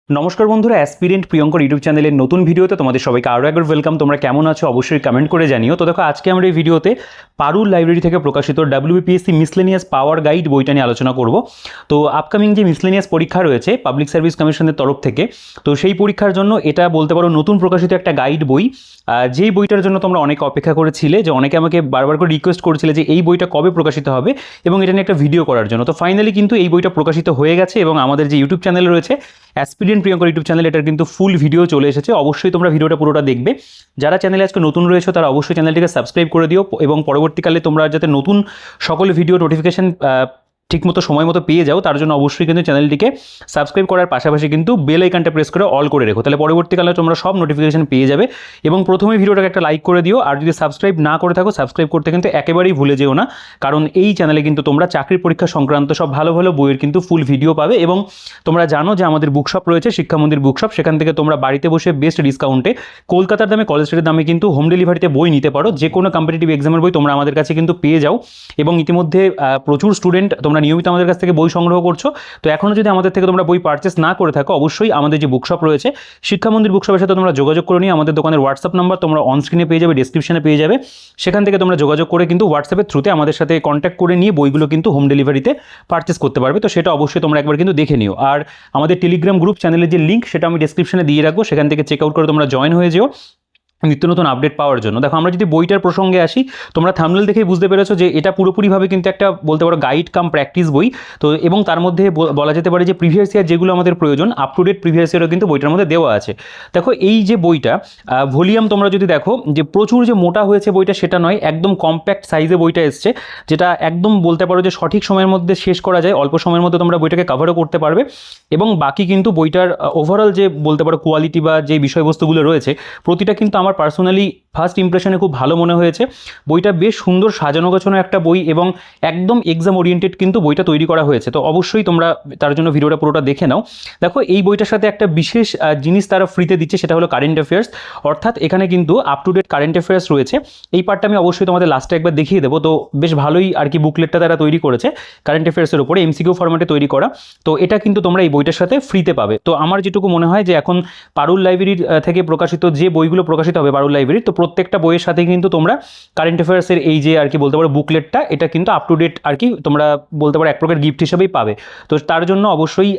নমস্কার বন্ধুরা, aspirant Priyankar YouTube চ্যানেলের নতুন ভিডিওতে তোমাদের সবাইকে আরও একবার ওয়েলকাম। তোমরা কেমন আছো অবশ্যই কমেন্ট করে জানিও। তো দেখো, আজকে আমরা এই ভিডিওতে পারুল লাইব্রেরি থেকে প্রকাশিত WBPSC মিসলেনিয়াস পাওয়ার গাইড বইটা নিয়ে আলোচনা করব। তো আপকামিং যে মিসলেনিয়াস পরীক্ষা রয়েছে পাবলিক সার্ভিস কমিশনের তরফ থেকে, তো সেই পরীক্ষার জন্য এটা বলতে পারো নতুন প্রকাশিত একটা গাইড বই। যেই বইটার জন্য তোমরা অনেকে অপেক্ষা করেছিলে, যে অনেকে আমাকে বারবার করে রিকোয়েস্ট করেছিলে যে এই বইটা কবে প্রকাশিত হবে এবং এটা নিয়ে একটা ভিডিও করার জন্য। তো ফাইনালি কিন্তু এই বইটা প্রকাশিত হয়ে গেছে এবং আমাদের যে ইউটিউব চ্যানেল রয়েছে অ্যাসপিরেন্ট প্রিয়ঙ্কর ইউটিউব চ্যানেল, এটার কিন্তু ফুল ভিডিও চলে এসেছে। অবশ্যই তোমরা ভিডিওটা পুরোটা দেখবে। যারা চ্যানেলে আজকে নতুন রয়েছে তারা অবশ্যই চ্যানেলটিকে সাবস্ক্রাইব করে দিও এবং পরবর্তীকালে তোমরা যাতে নতুন সকল ভিডিও নোটিফিকেশন ঠিকমতো সময় মতো পেয়ে যাও, তার জন্য অবশ্যই কিন্তু চ্যানেলটিকে সাবস্ক্রাইব করার পাশাপাশি কিন্তু বেল আইকনটা প্রেস করে অল করে রেখো, তাহলে পরবর্তীকালে তোমরা সব নোটিফিকেশন পেয়ে যাবে। এবং প্রথমেই ভিডিওটাকে একটা লাইক করে দিও, আর যদি সাবস্ক্রাইব না করে থাকো সাবস্ক্রাইব করতে কিন্তু একেবারেই ভুলে যেও না, কারণ এই চ্যানেলে কিন্তু তোমরা চাকরির পরীক্ষা সংক্রান্ত সব ভালো ভালো বইয়ের কিন্তু ফুল ভিডিও পাবে। এবং তোমরা জানো যে আমাদের বুকশপ রয়েছে, শিক্ষা মন্দির বুকশপ, সেখান থেকে তোমরা বাড়িতে বসে বেস্ট ডিসকাউন্টে কলকাতার দামে কলেজ স্ট্রিটের দামে কিন্তু হোম ডেলিভারিতে বই নিতে পারো। যে কোনো কম্পিটিটিভ এক্সামের বই তোমরা আমাদের কাছে কিন্তু পেয়ে যাও। এবং ইতিমধ্যে প্রচুর স্টুডেন্ট তোমরা নিয়মিত আমাদের কাছ থেকে বই সংগ্রহ করছো। তো এখনও যদি আমাদের থেকে তোমরা বই পারচেস না করে থাকো, অবশ্যই আমাদের যে বুকশপ রয়েছে শিক্ষা মন্দির বুকশপের সাথে তোমরা যোগাযোগ করে নিয়ে আমাদের দোকানের হোয়াটসঅ্যাপ নাম্বার তোমরা অন স্ক্রিনে পেয়ে যাবে, ডেসক্রিপশনে পেয়ে যাবে। সেখান থেকে তোমরা যোগাযোগ করে কিন্তু হোয়াটসঅ্যাপের থ্রুতে আমাদের সাথে কন্ট্যাক্ট করে নিয়ে বইগুলো কিন্তু হোম ডেলিভারিতে পারচেস করতে পারবে। তো সেটা অবশ্যই তোমরা একবার কিন্তু দেখে নিও। আর আমাদের টেলিগ্রাম গ্রুপ চ্যানেলের যে লিঙ্ক সেটা আমি ডেসক্রিপশনে দিয়ে রাখবো, সেখান থেকে চেক আউট করে তোমরা জয়েন হয়ে যেও নিত্য নতুন আপডেট পাওয়ার জন্য। দেখো, আমরা যদি বইটার প্রসঙ্গে আসি, তোমরা থাম্বনেল দেখেই বুঝতে পেরেছো যে এটা পুরোপুরিভাবে কিন্তু একটা বলতে পারো গাইড কাম প্র্যাকটিস বই। তো এবং তার মধ্যে বলা যেতে পারে যে প্রিভিয়াস ইয়ার যেগুলো আমাদের প্রয়োজন, আপ টু ডেট প্রিভিয়াস ইয়ারও কিন্তু বইটার মধ্যে দেওয়া আছে। দেখো, এই যে বইটা ভলিউম তোমরা যদি দেখো যে প্রচুর যে মোটা হয়েছে বইটা সেটা নয়, একদম কম্প্যাক্ট সাইজে বইটা এসছে, যেটা একদম বলতে পারো যে সঠিক সময়ের মধ্যে শেষ করা যায়, অল্প সময়ের মধ্যে তোমরা বইটাকে কভারও করতে পারবে। এবং বাকি কিন্তু বইটার ওভারঅল যে বলতে পারো কোয়ালিটি বা যে বিষয়বস্তুগুলো রয়েছে প্রতিটা কিন্তু আমার পার্সোনালি ফার্স্ট ইমপ্রেশনে খুব ভালো মনে হয়েছে। বইটা বেশ সুন্দর সাজানো গোছানো একটা বই এবং একদম এক্সাম ওরিয়েন্টেড কিন্তু বইটা তৈরি করা হয়েছে। তো অবশ্যই তোমরা তার জন্য ভিডিওটা পুরোটা দেখে নাও। দেখো, এই বইটার সাথে একটা বিশেষ জিনিস তারা ফ্রিতে দিচ্ছে, সেটা হলো কারেন্ট অ্যাফেয়ার্স। অর্থাৎ এখানে কিন্তু up to date current affairs রয়েছে। এই পার্টটা আমি অবশ্যই তোমাদের লাস্টে একবার দেখিয়ে দেবো। তো বেশ ভালোই আর কি বুকলেটটা তারা তৈরি করেছে কারেন্ট অ্যাফেয়ার্সের উপরে, MCQ ফরম্যাটে তৈরি করা। তো এটা কিন্তু তোমরা এই বইটার সাথে ফ্রিতে পাবে। তো আমার যেটুকু মনে হয় যে এখন পারুল লাইব্রেরির থেকে প্রকাশিত যে বইগুলো প্রকাশিত হবে পারুল লাইব্রেরির, তো প্রত্যেকটা বইয়ের সাথে কিন্তু তোমরা কারেন্ট অ্যাফেয়ার্সের এই যে আর কি বলতে পারো বুকলেটটা, এটা কিন্তু আপ টু ডেট আর কি তোমরা বলতে পারো এক প্রকার গিফট হিসেবেই পাবে। তো তার জন্য অবশ্যই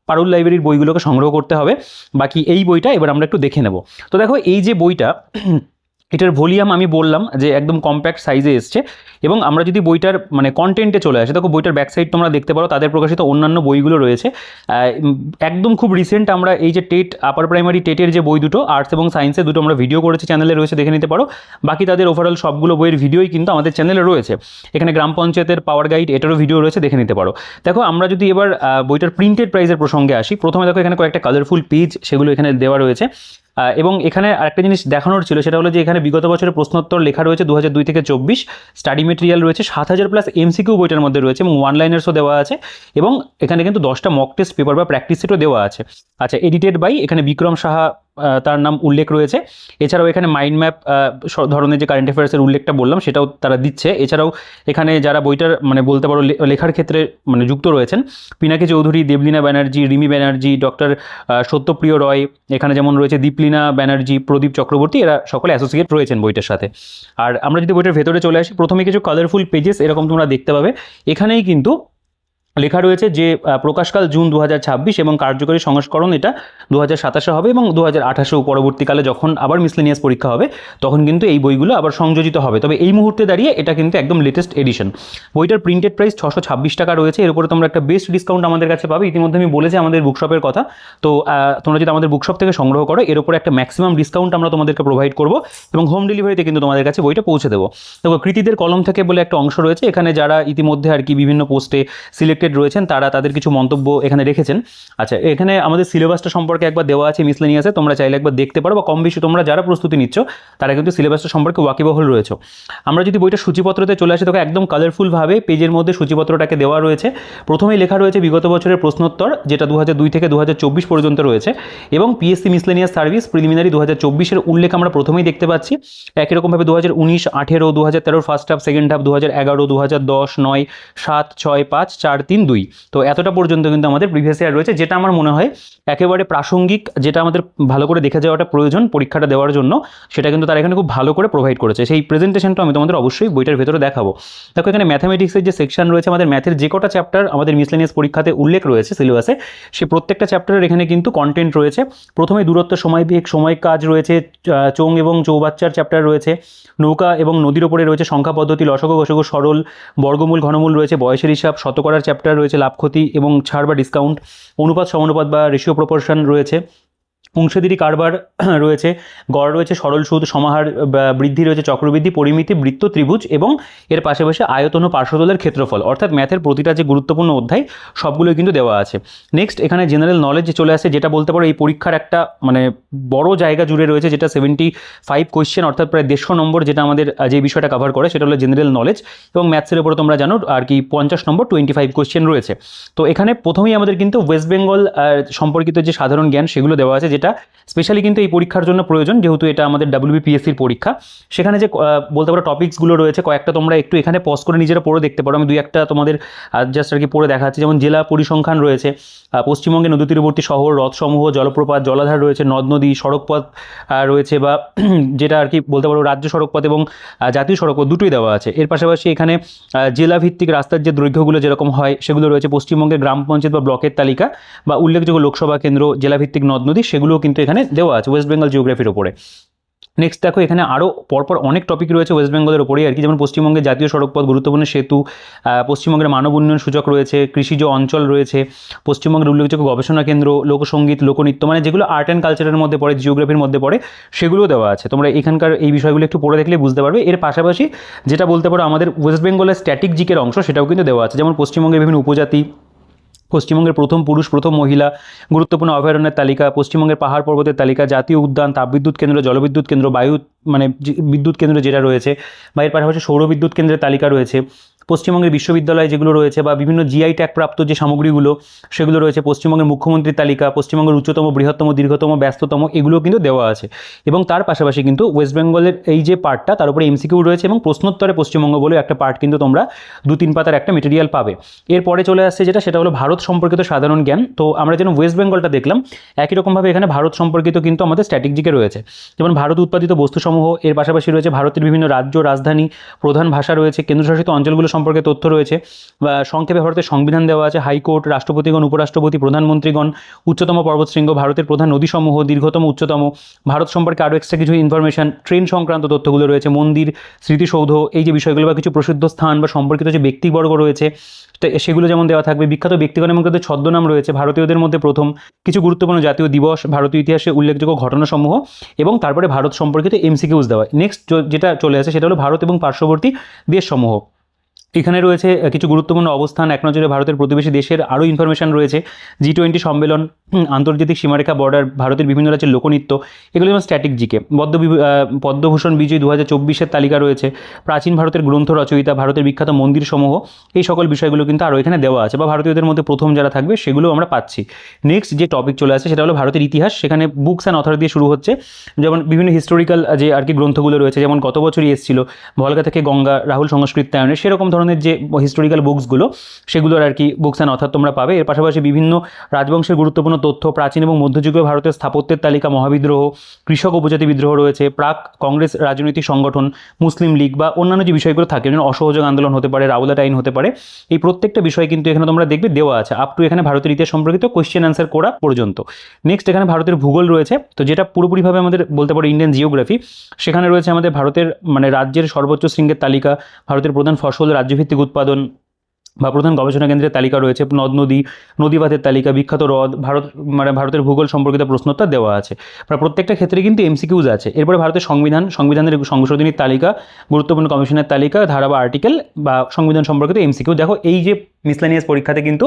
পারুল লাইব্রেরির বইগুলোকে সংগ্রহ করতে হবে। বাকি এই বইটা এবার আমরা একটু দেখে নেব। তো দেখো, এই যে বইটা এটার ভলিউম আমি বললাম যে একদম কম্প্যাক্ট সাইজে এসছে। এবং আমরা যদি বইটার মানে কন্টেন্টে চলে আসে, দেখো বইটার ব্যাকসাইড তোমরা দেখতে পারো, তাদের প্রকাশিত অন্যান্য বইগুলো রয়েছে। একদম খুব রিসেন্ট আমরা এই যে টেট আপার প্রাইমারি টেটের যে বই দুটো আর্টস এবং সায়েন্সের দুটো আমরা ভিডিও করেছি, চ্যানেলে রয়েছে, দেখে নিতে পারো। বাকি তাদের ওভারঅল সবগুলো বইয়ের ভিডিওই কিন্তু আমাদের চ্যানেলে রয়েছে। এখানে গ্রাম পঞ্চায়েতের পাওয়ার গাইড এটারও ভিডিও রয়েছে, দেখে নিতে পারো। দেখো, আমরা যদি এবার বইটার প্রিন্টেড প্রাইসের প্রসঙ্গে আসি, প্রথমে দেখো এখানে কয়েকটা কালারফুল পেজ সেগুলো এখানে দেওয়া রয়েছে। এবং এখানে আরেকটা জিনিস দেখানোর ছিল, সেটা হলো যে এখানে বিগত বছরের প্রশ্নোত্তর লেখা রয়েছে 2002 থেকে 24, স্টাডি মেটেরিয়াল রয়েছে 7000 প্লাস MCQ বইটার মধ্যে রয়েছে এবং ওয়ান লাইনার্সও দেওয়া আছে। এবং এখানে কিন্তু 10টা মক টেস্ট পেপার বা প্র্যাকটিস সেটও দেওয়া আছে। আচ্ছা, এডিটেড বাই এখানে বিক্রম সাহা তার নাম উল্লেখ রয়েছে। এছাড়াও এখানে মাইন্ড ম্যাপ ধরনের যে কারেন্ট অ্যাফেয়ার্সের উল্লেখটা বললাম সেটাও তারা দিচ্ছে। এছাড়াও এখানে যারা বইটার মানে বলতে পারো লেখার ক্ষেত্রে মানে যুক্ত রয়েছেন, পিনাকি চৌধুরী, দেবলীনা ব্যানার্জি, রিমি ব্যানার্জি, ডক্টর সত্যপ্রিয় রয়, এখানে যেমন রয়েছে দীপলীনা ব্যানার্জি, প্রদীপ চক্রবর্তী, এরা সকলে অ্যাসোসিয়েট রয়েছেন বইটার সাথে। আর আমরা যদি বইটার ভেতরে চলে আসি, প্রথমে কিছু কালারফুল পেজেস এরকম তোমরা দেখতে পাবে। এখানেই কিন্তু লেখা রয়েছে যে প্রকাশকাল জুন 2026 এবং কার্যকরী সংস্করণ এটা 2027 হবে এবং 2028 পরবর্তীকালে যখন আবার মিসলেনিয়াস পরীক্ষা হবে তখন কিন্তু এই বইগুলো আবার সংযোজিত হবে। তবে এই মুহূর্তে দাঁড়িয়ে এটা কিন্তু একদম লেটেস্ট এডিশন। বইটার প্রিন্টেড প্রাইস 626 টাকা রয়েছে। এর উপরে তোমরা একটা বেস্ট ডিসকাউন্ট আমাদের কাছে পাবে। ইতিমধ্যে আমি বলেছি আমাদের বুকশপের কথা। তো তোমরা যদি আমাদের বুকশপ থেকে সংগ্রহ করো, এর উপরে একটা ম্যাক্সিমাম ডিসকাউন্ট আমরা তোমাদেরকে প্রোভাইড করবো এবং হোম ডেলিভারিতে কিন্তু তোমাদের কাছে বইটা পৌঁছে দেবো। দেখো, কৃতিদের কলম থেকে বলে একটা অংশ রয়েছে, এখানে যারা ইতিমধ্যে আর কি বিভিন্ন পোস্টে সিলেক্টেড রয়েছেন তারা তাদের কিছু মন্তব্য এখানে রেখেছেন। আচ্ছা, এখানে আমাদের সিলেবাসটা সম্পর্কে একবার দেওয়া আছে মিসলেনিয়াসে, তোমরা চাইলে একবার দেখতে পারো, বা কম বেশি তোমরা যারা প্রস্তুতি নিচ্ছ তারা কিন্তু সিলেবাসটা সম্পর্কে ওয়াকিবহল রয়েছে। আমরা যদি বইটা সূচিপত্রতে চলে আসি, তখন একদম কালারফুলভাবে পেজের মধ্যে সূচিপত্রটাকে দেওয়া রয়েছে। প্রথমেই লেখা রয়েছে বিগত বছরের প্রশ্নোত্তর, যেটা 2002 থেকে 2024 পর্যন্ত রয়েছে, এবং PSC মিসলেনিয়াস সার্ভিস প্রিলিমিনারি 2024-এর উল্লেখ আমরা প্রথমেই দেখতে পাচ্ছি। একই রকমভাবে 2019, 18, 2013 ফার্স্ট হাফ, সেকেন্ড হাফ, 2011, 2010, 9, 7, 6, 5, 4, 3.2। তো এতটা পর্যন্ত কিন্তু আমাদের প্রিভিয়াস ইয়ার রয়েছে, যেটা আমার মনে হয় একেবারে প্রাসঙ্গিক, যেটা আমাদের ভালো করে দেখে যাওয়াটা প্রয়োজন পরীক্ষাটা দেওয়ার জন্য, সেটা কিন্তু তারা এখানে খুব ভালো করে প্রোভাইড করেছে। সেই প্রেজেন্টেশনটা আমি তোমাদের অবশ্যই বইটার ভেতরে দেখাবো। দেখো এখানে ম্যাথামেটিক্সের যে সেকশন রয়েছে, আমাদের ম্যাথের যে কটা চ্যাপ্টার আমাদের মিসলেনিয়াস পরীক্ষাতে উল্লেখ রয়েছে সিলেবাসে, সেই প্রত্যেকটা চ্যাপ্টারের এখানে কিন্তু কন্টেন্ট রয়েছে। প্রথমে দূরত্ব, সময় বেগ, সময় কাজ রয়েছে, চোং এবং চৌবাচ্চার চ্যাপ্টার রয়েছে, নৌকা এবং নদীর ওপরে রয়েছে সংখ্যা পদ্ধতি, লসগু গসগু সরল, বর্গমূল ঘনমূল রয়েছে, বয়সের হিসাব, শতকরার চ্যাপ্টার রয়েছে, লাভ ক্ষতি এবং ছাড় বা ডিসকাউন্ট, অনুপাত সমানুপাত বা রেশিও প্রপোর্শন রয়েছে, অংশীদারি কারবার রয়েছে, গড় রয়েছে, সরল সুদ, সমাহার, বৃদ্ধি রয়েছে, চক্রবৃদ্ধি, পরিমিতি, বৃত্ত, ত্রিভুজ এবং এর পাশাপাশি আয়তন ও পার্শ্বতলের ক্ষেত্রফল। অর্থাৎ ম্যাথের প্রতিটা যে গুরুত্বপূর্ণ অধ্যায় সবগুলোই কিন্তু দেওয়া আছে। নেক্সট এখানে জেনারেল নলেজ চলে আসে, যেটা বলতে পারো এই পরীক্ষার একটা মানে বড় জায়গা জুড়ে রয়েছে, যেটা 75 কোয়েশ্চেন, অর্থাৎ প্রায় 150 নম্বর, যেটা আমাদের যে বিষয়টা কভার করে সেটা হলো জেনারেল নলেজ। এবং ম্যাথসের উপরে তোমরা জানো আর কি 50 নম্বর 25 কোয়েশ্চেন রয়েছে। তো এখানে প্রথমেই আমাদের কিন্তু ওয়েস্ট বেঙ্গল সম্পর্কিত যে সাধারণ জ্ঞান সেগুলো দেওয়া আছে, যেটা স্পেশালি কিন্তু এই পরীক্ষার জন্য প্রয়োজন, যেহেতু এটা আমাদের WBPSCর পরীক্ষা। সেখানে যে বলতে পারো টপিকসগুলো রয়েছে কয়েকটা, তোমরা একটু এখানে পজ করে নিজেরা পড়ে দেখতে পারো। আমি দুই একটা তোমাদের জাস্ট আর কি পড়ে দেখাচ্ছি। যেমন জেলা পরিসংখ্যান রয়েছে, পশ্চিমবঙ্গে নদী তীরবর্তী শহর, হ্রদসমূহ, জলপ্রপাত, জলাধার রয়েছে, নদ নদী, সড়কপথ রয়েছে, বা যেটা আর কি বলতে পারো রাজ্য সড়কপথ এবং জাতীয় সড়কপথ দুটোই দেওয়া আছে। এর পাশাপাশি এখানে জেলাভিত্তিক রাস্তার যে দৈর্ঘ্যগুলো যেরকম হয় সেগুলো রয়েছে, পশ্চিমবঙ্গের গ্রাম পঞ্চায়েত বা ব্লকের তালিকা বা উল্লেখযোগ্য লোকসভা কেন্দ্র, জেলাভিত্তিক নদ নদী, সেগুলোও কিন্তু এখানে দেওয়া আছে ওয়েস্ট বেঙ্গল জিওগ্রাফির ওপরে। নেক্সট দেখো এখানে আরও পরপর অনেক টপিক রয়েছে ওয়েস্ট বেঙ্গলের ওপরেই আর কি, যেমন পশ্চিমবঙ্গের জাতীয় সড়কপথ, গুরুত্বপূর্ণ সেতু, পশ্চিমবঙ্গের মানব উন্নয়ন সূচক রয়েছে, কৃষিজ অঞ্চল রয়েছে, পশ্চিমবঙ্গের উল্লেখযোগ্য গবেষণা কেন্দ্র, লোকসঙ্গীত, লোকনৃত্য, মানে যেগুলো আর্ট অ্যান্ড কালচারের মধ্যে পড়ে, জিওগ্রাফির মধ্যে পড়ে, সেগুলোও দেওয়া আছে। তোমরা এখানকার এই বিষয়গুলো একটু পড়ে দেখলে বুঝতে পারবে। এর পাশাপাশি যেটা বলতে পারো আমাদের ওয়েস্ট বেঙ্গলের স্ট্যাটিক জিকের অংশ, সেটাও কিন্তু দেওয়া আছে। যেমন পশ্চিমবঙ্গের বিভিন্ন উপজাতি, পশ্চিমবঙ্গের প্রথম পুরুষ, প্রথম মহিলা, গুরুত্বপূর্ণ অভয়ারণ্যের তালিকা, পশ্চিমবঙ্গের পাহাড় পর্বতের তালিকা, জাতীয় উদ্যান, তাপবিদ্যুৎ কেন্দ্র, জলবিদ্যুৎ কেন্দ্র, বায়ু মানে বিদ্যুৎ কেন্দ্র যেটা রয়েছে, বা এর পাশাপাশি সৌরবিদ্যুৎ কেন্দ্রের তালিকা রয়েছে, পশ্চিমবঙ্গের বিশ্ববিদ্যালয় যেগুলো রয়েছে বা বিভিন্ন জিআই ট্যাগ প্রাপ্ত যে সামগ্রীগুলো সেগুলো রয়েছে, পশ্চিমবঙ্গের মুখ্যমন্ত্রীর তালিকা, পশ্চিমবঙ্গের উচ্চতম, বৃহত্তম, দীর্ঘতম, ব্যস্ততম, এগুলো কিন্তু দেওয়া আছে। এবং তার পাশাপাশি কিন্তু ওয়েস্ট বেঙ্গলের এই যে পার্টটা, তার উপরে এমসিকিউ রয়েছে এবং প্রশ্নোত্তরে পশ্চিমবঙ্গ বলে একটা পার্ট কিন্তু তোমরা 2-3 পাতার একটা মেটেরিয়াল পাবে। এরপরে চলে আসছে সেটা হলো ভারত সম্পর্কিত সাধারণ জ্ঞান। তো আমরা যেন ওয়েস্ট বেঙ্গলটা দেখলাম, একই রকমভাবে এখানে ভারত সম্পর্কিত কিন্তু আমাদের স্ট্র্যাটেজিকে রয়েছে। যেমন ভারত উৎপাদিত বস্তুসমূহ, এর পাশাপাশি রয়েছে ভারতের বিভিন্ন রাজ্য, রাজধানী, প্রধান ভাষা রয়েছে, কেন্দ্রশাসিত অঞ্চলগুলো সম্পর্কে তথ্য রয়েছে, বা সংক্ষেপে ভারতের সংবিধান দেওয়া আছে, হাইকোর্ট, রাষ্ট্রপতিগণ, উপরাষ্ট্রপতি, প্রধানমন্ত্রীগণ, উচ্চতম পর্বতশৃঙ্গ, ভারতের প্রধান নদীসমূহ, দীর্ঘতম, উচ্চতম, ভারত সম্পর্কে আরও এক্সট্রা কিছু ইনফরমেশন, ট্রেন সংক্রান্ত তথ্যগুলো রয়েছে, মন্দির, স্মৃতিসৌধ, এই যে বিষয়গুলো বা কিছু প্রসিদ্ধ স্থান বা সম্পর্কিত যে ব্যক্তিবর্গ রয়েছে সেগুলো যেমন দেওয়া থাকবে। বিখ্যাত ব্যক্তিগণ এবং তাদের ছদ্মনাম রয়েছে, ভারতীয়দের মধ্যে প্রথম, কিছু গুরুত্বপূর্ণ জাতীয় দিবস, ভারতীয় ইতিহাসে উল্লেখযোগ্য ঘটনাসমূহ, এবং তারপরে ভারত সম্পর্কিত এমসিকিউজ দেওয়া। নেক্সট যেটা চলে আসে সেটা হলো ভারত এবং পার্শ্ববর্তী দেশসমূহ। এখানে রয়েছে কিছু গুরুত্বপূর্ণ অবস্থান, এক নজরে ভারতের প্রতিবেশী দেশের আরও ইনফরমেশন রয়েছে, G20 সম্মেলন, আন্তর্জাতিক সীমারেখা, বর্ডার, ভারতের বিভিন্ন রাজ্যের লোকনৃত্য, এগুলো যেমন স্ট্যাটিক জিকে। পদ্মভূষণ বিজয়ী 2024-এর তালিকা রয়েছে, প্রাচীন ভারতের গ্রন্থ রচয়িতা, ভারতের বিখ্যাত মন্দিরসমূহ, এই সকল বিষয়গুলো কিন্তু আরও এখানে দেওয়া আছে, বা ভারতীয়দের মধ্যে প্রথম যারা থাকবে সেগুলো আমরা পাচ্ছি। নেক্সট যে টপিক চলে আসে সেটা হলো ভারতের ইতিহাস। সেখানে বুকস অ্যান্ড অথর দিয়ে শুরু হচ্ছে, যেমন বিভিন্ন হিস্টোরিক্যাল যে আর কি গ্রন্থগুলো রয়েছে, যেমন গত বছরই এসেছিল ভলগা থেকে গঙ্গা, রাহুল সংস্কৃতায়নের, সেরকম ধরনের যে হিস্টোরিক্যাল বুকসগুলো সেগুলোর আর কি বুকস অ্যান্ড অথর তোমরা পাবে। এর পাশাপাশি বিভিন্ন রাজবংশের গুরুত্বপূর্ণ তথ্য, প্রাচীন এবং মধ্যযুগীয় ভারতের স্থাপত্যের তালিকা, মহাবিদ্রোহ, কৃষক উপজাতি বিদ্রোহ রয়েছে, প্রাক কংগ্রেস রাজনৈতিক সংগঠন, মুসলিম লীগ বা অন্যান্য যে বিষয়গুলো থাকে, যেমন অসহযোগ আন্দোলন হতে পারে, রাউলাট আইন হতে পারে, এই প্রত্যেকটা বিষয় কিন্তু এখানে তোমরা দেখবে দেওয়া আছে, আপ টু এখানে ভারতের ইতিহাস সম্পর্কিত কোয়েশ্চেন অ্যান্সার করা পর্যন্ত। নেক্সট এখানে ভারতের ভূগোল রয়েছে, তো যেটা পুরোপুরিভাবে আমাদের বলতে পারো ইন্ডিয়ান জিওগ্রাফি। সেখানে রয়েছে আমাদের ভারতের মানে রাজ্যের সর্বোচ্চ শৃঙ্গের তালিকা, ভারতের প্রধান ফসল, রাজ্যভিত্তিক উৎপাদন বা প্রধান গবেষণা কেন্দ্রের তালিকা রয়েছে, নদ নদী, নদীবাঁধের তালিকা, বিখ্যাত হ্রদ, ভারতের ভূগোল সম্পর্কিত প্রশ্নোত্তর দেওয়া আছে। প্রত্যেকটা ক্ষেত্রে কিন্তু এমসিকিউজ আছে। এরপরে ভারতের সংবিধানের সংশোধনীর তালিকা, গুরুত্বপূর্ণ কমিশনের তালিকা, ধারা বা আর্টিকেল বা সংবিধান সম্পর্কিত এমসিকিউ। দেখো এই যে মিসলেনিয়াস পরীক্ষাতে কিন্তু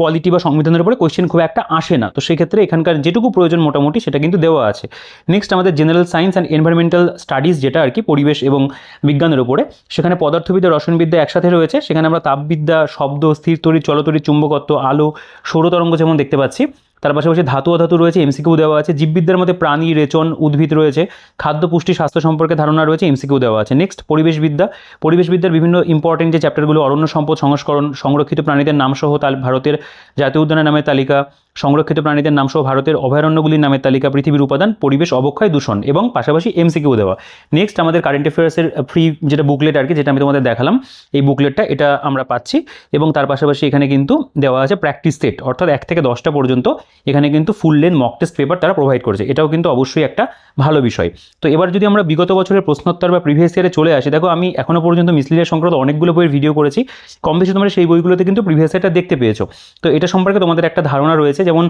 পলিটি বা সংবিধানের উপরে কোয়েশ্চেন খুব একটা আসে না, তো সেক্ষেত্রে এখানকার যেটুকু প্রয়োজন মোটামুটি সেটা কিন্তু দেওয়া আছে। নেক্সট আমাদের general science and environmental studies, যেটা আর কি পরিবেশ এবং বিজ্ঞানের উপরে, সেখানে পদার্থবিদ্যা, রসায়নবিদ্যা একসাথে রয়েছে। সেখানে আমরা তাপবিদ্যা, শব্দ, স্থির তড়িৎ, চলতড়িৎ, চুম্বকত্ব, আলো, সৌরতরঙ্গ যেমন দেখতে পাচ্ছি, তার পাশাপাশি ধাতু অধাতু রয়েছে, এমসিকিউ দেওয়া আছে। জীববিদ্যার মধ্যে প্রাণী, রেচন, উদ্ভিদ রয়েছে। খাদ্য, পুষ্টি, স্বাস্থ্য সম্পর্কে ধারণা রয়েছে, এমসিকিউ দেওয়া আছে। নেক্সট পরিবেশবিদ্যা, পরিবেশবিদ্যার বিভিন্ন ইম্পর্টেন্ট যে চ্যাপ্টারগুলো, অরণ্য সম্পদ, সংস্করণ, সংরক্ষিত প্রাণীদের নামসহ ভারতের জাতীয় উদ্যানের নামের তালিকা, সংরক্ষিত প্রাণীদের নামসহ ভারতের অভয়ারণ্যগুলির নামের তালিকা, পৃথিবীর উপাদান, পরিবেশ, অবক্ষয়, দূষণ এবং পাশাপাশি এমসিকিউ দেওয়া। নেক্সট আমাদের কারেন্ট অ্যাফেয়ার্সের ফ্রি যেটা বুকলেট আর কি, যেটা আমি তোমাদের দেখালাম, এই বুকলেটটা এটা আমরা পাচ্ছি। এবং তার পাশাপাশি এখানে কিন্তু দেওয়া আছে প্র্যাকটিস সেট, অর্থাৎ 1 থেকে 10টা পর্যন্ত এখানে কিন্তু full length mock test paper তারা প্রোভাইড করেছে। এটাও কিন্তু অবশ্যই একটা ভালো বিষয়। তো এবার যদি আমরা বিগত বছরের প্রশ্নোত্তর বা প্রিভিয়াস ইয়ারে চলে আসি, দেখো আমি এখনো পর্যন্ত মিসলিনিয়াস সংক্রান্ত অনেকগুলো বইয়ের ভিডিও করেছি, কম বেশি তোমরা সেই বইগুলোতে কিন্তু প্রিভিয়াস ইয়ারটা দেখতে পেয়েছো। তো এটা সম্পর্কে তোমাদের একটা ধারণা রয়েছে। যেমন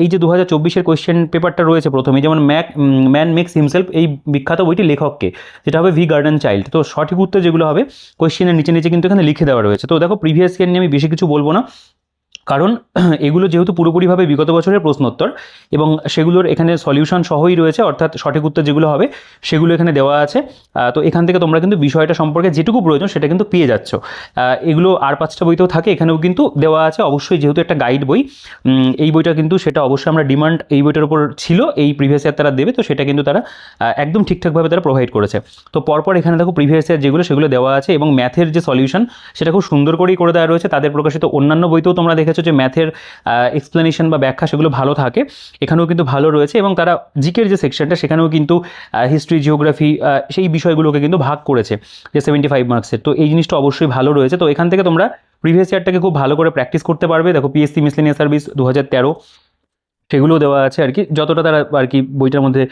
এই যে 2024-এর কোয়েশ্চেন পেপারটা রয়েছে প্রথমে, যেমন ম্যান মেক্স হিমসেলফ, এই বিখ্যাত বইটি লেখককে, যেটা হবে ভি গার্ডেন চাইল্ড। তো সঠিক উত্তর যেগুলো হবে কোয়েশ্চেনের নিচে নিচে কিন্তু এখানে লিখে দেওয়া রয়েছে। তো দেখো প্রিভিয়াস ইয়ার নিয়ে আমি বেশি কিছু বলবো না, কারণ এগুলো যেহেতু পুরোপুরিভাবে বিগত বছরের প্রশ্নোত্তর এবং সেগুলোর এখানে সলিউশন সহই রয়েছে, অর্থাৎ সঠিক উত্তর যেগুলো হবে সেগুলো এখানে দেওয়া আছে। তো এখান থেকে তোমরা কিন্তু বিষয়টা সম্পর্কে যেটুকু প্রয়োজন সেটা কিন্তু পেয়ে যাচ্ছ। এগুলো আর 5টা বইতেও থাকে, এখানেও কিন্তু দেওয়া আছে। অবশ্যই যেহেতু একটা গাইড বই, এই বইটা কিন্তু সেটা অবশ্যই আমরা ডিমান্ড এই বইটার উপর ছিল, এই প্রিভিয়াস ইয়ার তারা দেবে, তো সেটা কিন্তু তারা একদম ঠিকঠাকভাবে তারা প্রোভাইড করেছে। তো পরপর এখানে দেখো প্রিভিয়াস ইয়ার যেগুলো সেগুলো দেওয়া আছে, এবং ম্যাথের যে সলিউশন সেটা খুব সুন্দর করেই করে দেওয়া রয়েছে। তাদের প্রকাশিত অন্যান্য বইতেও তোমরা দেখেছো যে ম্যাথের এক্সপ্লেনেশন বা ব্যাখ্যা সেগুলো ভালো থাকে, এখানেও কিন্তু ভালো রয়েছে। এবং তারা জিকের যে সেকশনটা সেখানেও কিন্তু হিস্ট্রি, জিওগ্রাফি, সেই বিষয়গুলোকে কিন্তু ভাগ করেছে যে 75 মার্কসের। তো এই জিনিসটা অবশ্যই ভালো রয়েছে। তো এখান থেকে তোমরা প্রিভিয়াস ইয়ারটাকে খুব ভালো করে প্র্যাকটিস করতে পারবে। দেখো পিএসসি মিসলেনিয়াস সার্ভিস 2013 সেগুলোও দেওয়া আছে আর কি, যতটা তারা আর কি বইটার মধ্যে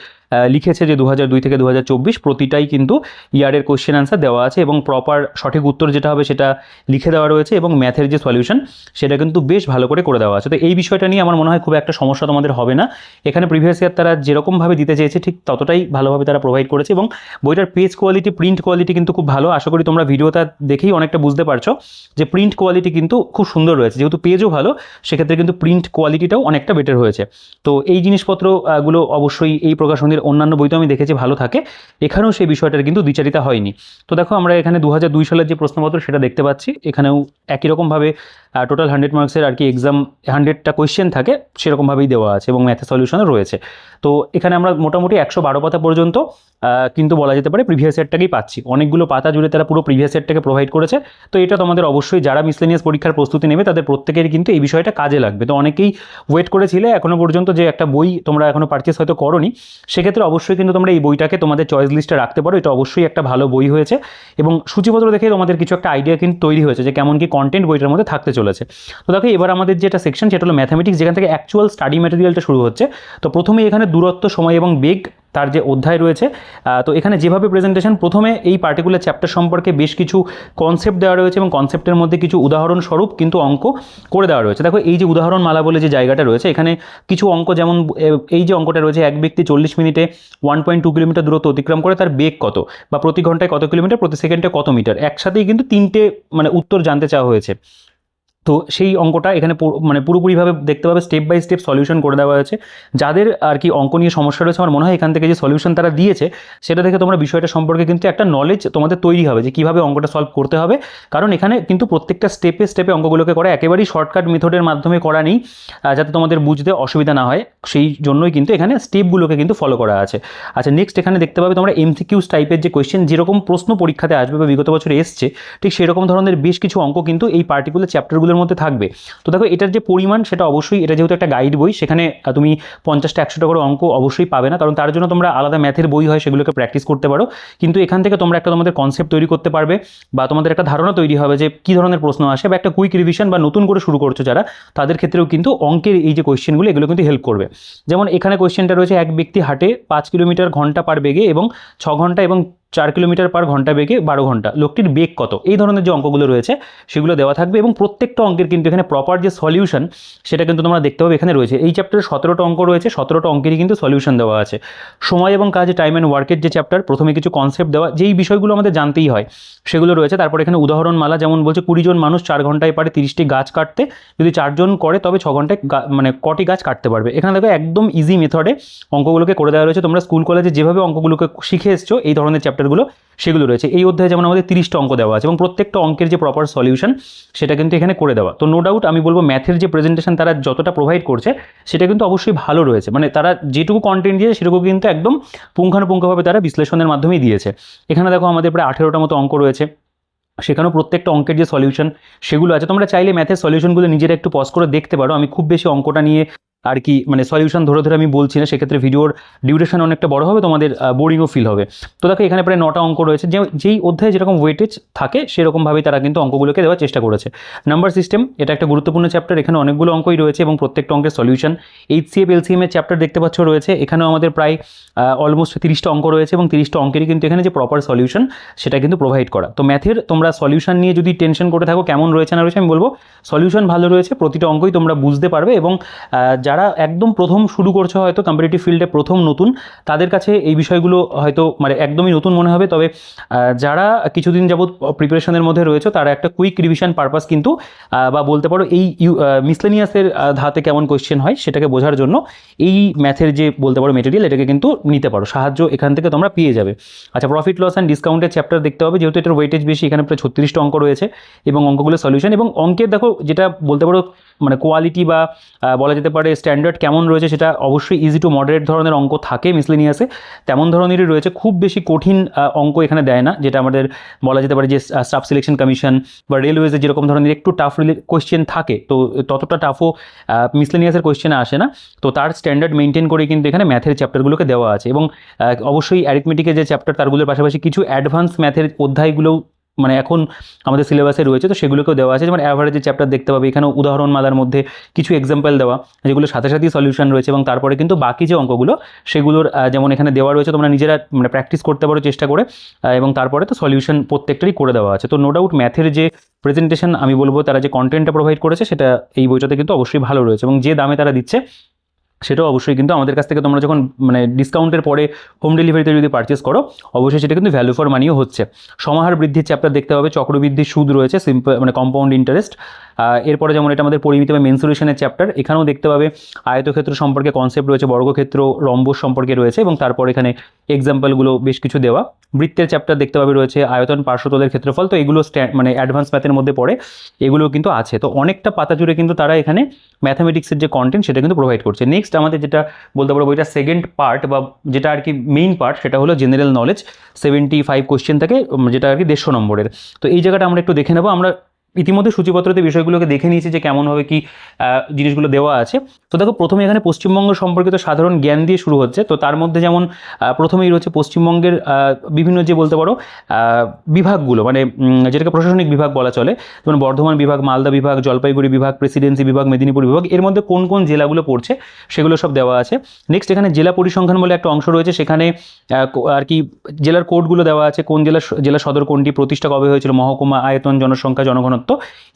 লিখেছে যে 2002 থেকে 2024 প্রতিটাই কিন্তু ইয়ারের কোয়েশ্চেন আনসার দেওয়া আছে, এবং প্রপার সঠিক উত্তর যেটা হবে সেটা লিখে দেওয়া রয়েছে, এবং ম্যাথের যে সলিউশন সেটা কিন্তু বেশ ভালো করে দেওয়া আছে। তো এই বিষয়টা নিয়ে আমার মনে হয় খুব একটা সমস্যা তোমাদের হবে না। এখানে প্রিভিয়াস ইয়ার তারা যেরকমভাবে দিতে চেয়েছে ঠিক ততটাই ভালোভাবে তারা প্রোভাইড করেছে, এবং বইটার পেজ কোয়ালিটি, প্রিন্ট কোয়ালিটি কিন্তু খুব ভালো। আশা করি তোমরা ভিডিওটা দেখেই অনেকটা বুঝতে পারছো যে প্রিন্ট কোয়ালিটি কিন্তু খুব সুন্দর রয়েছে। যেহেতু পেজও ভালো, সেক্ষেত্রে কিন্তু প্রিন্ট কোয়ালিটিটাও অনেকটা বেটার হয়েছে। তো এই জিনিসপত্রগুলো অবশ্যই এই প্রকাশনীর অন্যান্য বইতেও আমি দেখেছি ভালো থাকে, এখানেও সেই বিষয়টার কিন্তু দ্বিচারিতা হয়নি। তো দেখো আমরা এখানে 2002 সালের যে প্রশ্নপত্র সেটা দেখতে পাচ্ছি, এখানেও একই রকমভাবে টোটাল 100 মার্কসের আর কি এক্সাম 100টা কোয়েশ্চেন থাকে, সেরকমভাবেই দেওয়া আছে, এবং ম্যাথের সলিউশনও রয়েছে। তো এখানে আমরা মোটামুটি 112 পাতা পর্যন্ত কিন্তু বলা যেতে পারে প্রিভিয়াস ইয়ারটাকেই পাচ্ছি। অনেকগুলো পাতা জুড়ে তারা পুরো প্রিভিয়াস ইয়ারটাকে প্রোভাইড করেছে। তো এটা তোমাদের অবশ্যই যারা মিসলেনিয়াস পরীক্ষার প্রস্তুতি নেবে তাদের প্রত্যেকেরই কিন্তু এই বিষয়টা কাজে লাগবে। তো অনেকেই ওয়েট করেছিলে এখনো পর্যন্ত যে একটা বই তোমরা এখনো পারচেস হয়তো করোনি, সেক্ষেত্রে অবশ্যই কিন্তু তোমরা এই বইটাকে তোমাদের চয়েস লিস্টে রাখতে পারো। এটা অবশ্যই একটা ভালো বই হয়েছে, এবং সূচিপত্র দেখে তোমাদের কিছু একটা আইডিয়া কিন্তু তৈরি হয়েছে যে কেমন কি কন্টেন্ট বইটার মধ্যে থাকতে চলেছে। তো দেখো এবার আমাদের যেটা সেকশন সেটা হলো ম্যাথামেটিক্স, যেখান থেকে অ্যাকচুয়াল স্টাডি ম্যাটেরিয়ালটা শুরু হচ্ছে। তো প্রথমেই এখানে দূরত্ব, সময় এবং বেগ তার যে অধ্যায় রয়েছে, তো এখানে যেভাবে প্রেজেন্টেশন, প্রথমে এই পার্টিকুলার চ্যাপ্টার সম্পর্কে বেশ কিছু কনসেপ্ট দেওয়া রয়েছে, এবং কনসেপ্টের মধ্যে কিছু উদাহরণস্বরূপ কিন্তু অঙ্ক করে দেওয়া রয়েছে। দেখো এই যে উদাহরণমালা বলে যে জায়গাটা রয়েছে, এখানে কিছু অঙ্ক, যেমন এই যে অঙ্কটা রয়েছে, এক ব্যক্তি 40 মিনিটে 1.2 কিলোমিটার দূরত্ব অতিক্রম করে, তার বেগ কত, বা প্রতি ঘন্টায় কত কিলোমিটার, প্রতি সেকেন্ডে কত মিটার, একসাথেই কিন্তু 3টে উত্তর জানতে চাওয়া হয়েছে। তো সেই অঙ্কটা এখানে পুরোপুরিভাবে দেখতে পাবে, স্টেপ বাই স্টেপ সলিউশন করে দেওয়া হয়েছে। যাদের আর কি অঙ্ক নিয়ে সমস্যা রয়েছে, আমার মনে হয় এখান থেকে যে সলিউশন তারা দিয়েছে সেটা দেখে তোমরা বিষয়টা সম্পর্কে কিন্তু একটা নলেজ তোমাদের তৈরি হবে যে কীভাবে অঙ্কটা সলভ করতে হবে। কারণ এখানে কিন্তু প্রত্যেকটা স্টেপে স্টেপে অঙ্কগুলোকে করা, একেবারেই শর্টকাট মেথডের মাধ্যমে করা নেই, যাতে তোমাদের বুঝতে অসুবিধা না হয়, সেই জন্যই কিন্তু এখানে স্টেপগুলোকে কিন্তু ফলো করা আছে। আচ্ছা, নেক্সট এখানে দেখতে পাবে তোমরা এমসিকিউস টাইপের যে কোয়েশ্চেন, যেরকম প্রশ্ন পরীক্ষাতে আসবে বা বিগত বছরে এসছে, ঠিক সেরকম ধরনের বেশ কিছু অঙ্ক কিন্তু এই পার্টিকুলার চ্যাপ্টারগুলোর মধ্যে থাকবে। তো দেখো এটার যে পরিমাণ সেটা অবশ্যই, এটা যেহেতু একটা গাইড বই, সেখানে তুমি 50টা 100টা করে অঙ্ক অবশ্যই পাবে না, কারণ তার জন্য তোমরা আলাদা ম্যাথের বই হয় সেগুলোকে প্র্যাকটিস করতে পারো। কিন্তু এখান থেকে তোমরা একটা তোমাদের কনসেপ্ট তৈরি করতে পারবে, বা তোমাদের একটা ধারণা তৈরি হবে যে কী ধরনের প্রশ্ন আসে, বা একটা কুইক রিভিশন বা নতুন করে শুরু করছো যারা, তাদের ক্ষেত্রেও কিন্তু অঙ্কের এই যে কোয়েশ্চেনগুলো এগুলো কিন্তু হেল্প করবে। যেমন এখানে কোয়েশ্চেনটা রয়েছে, এক ব্যক্তি হাঁটে 5 কিলোমিটার ঘন্টা পার বেগে এবং 6 ঘন্টা এবং 4 কিলোমিটার পার ঘন্টা বেগে 12 ঘন্টা, লোকটির বেগ কত, এই ধরনের যে অঙ্কগুলো রয়েছে সেগুলো দেওয়া থাকবে। এবং প্রত্যেকটা অঙ্কের কিন্তু এখানে প্রপার যে সলিউশন সেটা কিন্তু তোমরা দেখতে পাবে এখানে রয়েছে। এই চ্যাপ্টারে 17টা অঙ্ক রয়েছে, 17টা অঙ্কেরই কিন্তু সলিউশন দেওয়া আছে। সময় এবং কাজ, টাইম অ্যান্ড ওয়ার্কের যে চ্যাপ্টার, প্রথমে কিছু কনসেপ্ট দেওয়া, যেই বিষয়গুলো আমাদের জানতেই হয় সেগুলো রয়েছে। তারপর এখানে উদাহরণমালা, যেমন বলছে 20 জন মানুষ 4 ঘন্টায় পারে 30টি গাছ কাটতে, যদি 4 জন করে তবে 6 ঘন্টায় কটি গাছ কাটতে পারবে। এখানে দেখো একদম ইজি মেথডে অঙ্কগুলোকে করে দেওয়া রয়েছে। তোমরা স্কুল কলেজে যেভাবে অঙ্কগুলোকে শিখে এসছো এই ধরনের চ্যাপ্টার চ্যাপ্টারগুলো সেগুলো রয়েছে। এই অধ্যায়ে যেমন আমাদের 30টা অঙ্ক দেওয়া আছে এবং প্রত্যেকটা অঙ্কের যে প্রপার সলিউশন সেটা কিন্তু এখানে করে দেওয়া। তো নো ডাউট আমি বলবো ম্যাথের যে প্রেজেন্টেশন তারা যতটা প্রোভাইড করছে সেটা কিন্তু অবশ্যই ভালো রয়েছে, মানে তারা যেটুকু কন্টেন্ট দিয়েছে সেটুকু কিন্তু একদম পুঙ্খানুপুঙ্খভাবে তারা বিশ্লেষণের মাধ্যমেই দিয়েছে। এখানে দেখো আমাদের প্রায় 18টা মতো অঙ্ক রয়েছে, সেখানেও প্রত্যেকটা অঙ্কের যে সলিউশন সেগুলো আছে। তোমরা চাইলে ম্যাথের সলিউশনগুলো নিজেরা একটু পজ করে দেখতে পারো। আমি খুব বেশি অঙ্কটা নিয়ে আর কি মানে সলিউশন ধরে ধরে আমি বলছি না, সেক্ষেত্রে ভিডিওর ডিউরেশন অনেকটা বড় হবে, তোমাদের বোরিংও ফিল হবে। তো দেখো এখানে প্রায় 9টা অঙ্ক রয়েছে, যেই অধ্যায়ে যেরকম ওয়েটেজ থাকে সেরকমভাবেই তারা কিন্তু অঙ্কগুলোকে দেওয়ার চেষ্টা করেছে। নাম্বার সিস্টেম এটা একটা গুরুত্বপূর্ণ চ্যাপ্টার, এখানে অনেকগুলো অঙ্কই রয়েছে এবং প্রত্যেকটা অঙ্কের সলিউশন। HCF LCM এর চ্যাপ্টার দেখতে পাচ্ছ রয়েছে, এখানেও আমাদের প্রায় অলমোস্ট 30টা অঙ্ক রয়েছে এবং 30টা অঙ্কেরই কিন্তু এখানে যে প্রপার সলিউশন সেটা কিন্তু প্রোভাইড করা। তো ম্যাথের তোমরা সলিউশন নিয়ে যদি টেনশন করে থাকো কেমন রয়েছে না রয়েছে, আমি বলবো সলিউশন ভালো রয়েছে, প্রতিটা অঙ্কই তোমরা বুঝতে পারবে। এবং যারা একদম প্রথম শুরু করছো, হয়তো কম্পিটিটিভ ফিল্ডে প্রথম নতুন, তাদের কাছে এই বিষয়গুলো হয়তো মানে একদমই নতুন মনে হবে। তবে যারা কিছুদিন যাবত প্রিপারেশনের মধ্যে রয়েছে তারা একটা কুইক রিভিশন পারপাস কিন্তু বা বলতে পারো এই মিসলেনিয়াসের ধাতে কেমন কোয়েশ্চেন হয় সেটাকে বোঝার জন্য এই ম্যাথের যে বলতে পারো মেটেরিয়াল এটাকে কিন্তু নিতে পারো, সাহায্য এখান থেকে তোমরা পেয়ে যাবে। আচ্ছা, প্রফিট লস অ্যান্ড ডিসকাউন্টের চ্যাপ্টার দেখতে হবে, যেহেতু এটার ওয়েটেজ বেশি, এখানে প্রায় 36টা অঙ্ক রয়েছে এবং অঙ্কগুলো সলিউশন এবং অঙ্কের দেখো যেটা বলতে পারো মানে কোয়ালিটি বা বলা যেতে পারে স্ট্যান্ডার্ড কেমন রয়েছে, সেটা অবশ্যই ইজি টু মডারেট ধরনের অঙ্ক থাকে মিসলেনিয়াসে, তেমন ধরনেরই রয়েছে। খুব বেশি কঠিন অঙ্ক এখানে দেয় না, যেটা আমাদের বলা যেতে পারে যে স্টাফ সিলেকশন কমিশন বা রেলওয়েজে যেরকম ধরনের একটু টাফ কোয়েশ্চেন থাকে, তো ততটা টাফও মিসলেনিয়াসের কোয়েশ্চেনে আসে না। তো তার স্ট্যান্ডার্ড মেনটেন করে কিন্তু এখানে ম্যাথের চ্যাপ্টারগুলোকে দেওয়া আছে এবং অবশ্যই অ্যারিথমেটিকের যে চ্যাপ্টার তারগুলোর পাশাপাশি কিছু অ্যাডভান্স ম্যাথের অধ্যায়গুলোও মানে এখন আমাদের সিলেবাসে রয়েছে, তো সেগুলোকেও দেওয়া আছে। যেমন অ্যাভারেজের চ্যাপ্টার দেখতে পাবে, এখানে উদাহরণমালার মধ্যে কিছু এক্সাম্পল দেওয়া যেগুলোর সাথে সাথেই সলিউশন রয়েছে এবং তারপরে কিন্তু বাকি যে অঙ্কগুলো সেগুলোর যেমন এখানে দেওয়া রয়েছে, তোমরা নিজেরা মানে প্র্যাকটিস করতে পারো চেষ্টা করে, এবং তারপরে তো সলিউশন প্রত্যেকটারই করে দেওয়া আছে। তো নো ডাউট ম্যাথের যে প্রেজেন্টেশন আমি বলবো তারা যে কন্টেন্টটা প্রোভাইড করেছে সেটা এই বইটাতে কিন্তু অবশ্যই ভালো রয়েছে এবং যে দামে তারা দিচ্ছে সেটাও অবশ্যই কিন্তু আমাদের কাছ থেকে তোমরা যখন মানে ডিসকাউন্টের পরে হোম ডেলিভারিতে যদি পারচেস করো অবশ্যই সেটা কিন্তু ভ্যালু ফর মানিও হচ্ছে। সমাহার বৃদ্ধির চ্যাপ্টার দেখতে হবে, চক্রবৃদ্ধির সুদ রয়েছে, সিম্পল মানে কম্পাউন্ড ইন্টারেস্ট। এরপরে যেমন এটা আমাদের পরিমিতি বা মেনসুরেশনের চ্যাপ্টার, এখানেও দেখতে পাবে আয়তক্ষেত্র সম্পর্কে কনসেপ্ট রয়েছে, বর্গক্ষেত্র রম্বস সম্পর্কে রয়েছে এবং তারপর এখানে এক্সাম্পলগুলো বেশ কিছু দেওয়া। বৃত্তের চ্যাপ্টার দেখতে পাবে রয়েছে, আয়তন পার্শ্বতলের ক্ষেত্রফল, তো এগুলো মানে অ্যাডভান্স ম্যাথের মধ্যে পড়ে, এগুলো কিন্তু আছে। তো অনেকটা পাতা জুড়ে কিন্তু তারা এখানে ম্যাথামেটিক্সের যে কন্টেন্ট সেটা কিন্তু প্রোভাইড করছে। নেক্সট আমাদের যেটা বলতে পারবো এটা সেকেন্ড পার্ট বা যেটা আর কি মেইন পার্ট, সেটা হলো জেনারেল নলেজ। 75 কোয়েশ্চেন থাকে, যেটা আর কি 150 নম্বরের। তো এই জায়গাটা আমরা একটু দেখে নেবো। আমরা ইতিমধ্যে সূচিপত্রতে বিষয়গুলোকে দেখে নিয়েছি যে কেমনভাবে কি জিনিসগুলো দেওয়া আছে। তো দেখো প্রথমে এখানে পশ্চিমবঙ্গ সম্পর্কিত সাধারণ জ্ঞান দিয়ে শুরু হচ্ছে। তো তার মধ্যে যেমন প্রথমেই রয়েছে পশ্চিমবঙ্গের বিভিন্ন যে বলতে পারো বিভাগগুলো, মানে যেটাকে প্রশাসনিক বিভাগ বলা চলে, যেমন বর্ধমান বিভাগ, মালদা বিভাগ, জলপাইগুড়ি বিভাগ, প্রেসিডেন্সি বিভাগ, মেদিনীপুর বিভাগ, এর মধ্যে কোন কোন জেলাগুলো পড়ছে সেগুলো সব দেওয়া আছে। নেক্সট এখানে জেলা পরিসংখ্যান বলে একটা অংশ রয়েছে, সেখানে আর কি জেলার কোডগুলো দেওয়া আছে, কোন জেলা সদর কোনটি, প্রতিষ্ঠা কবে হয়েছিল, মহকুমা, আয়তন, জনসংখ্যা, জনঘনত্ব,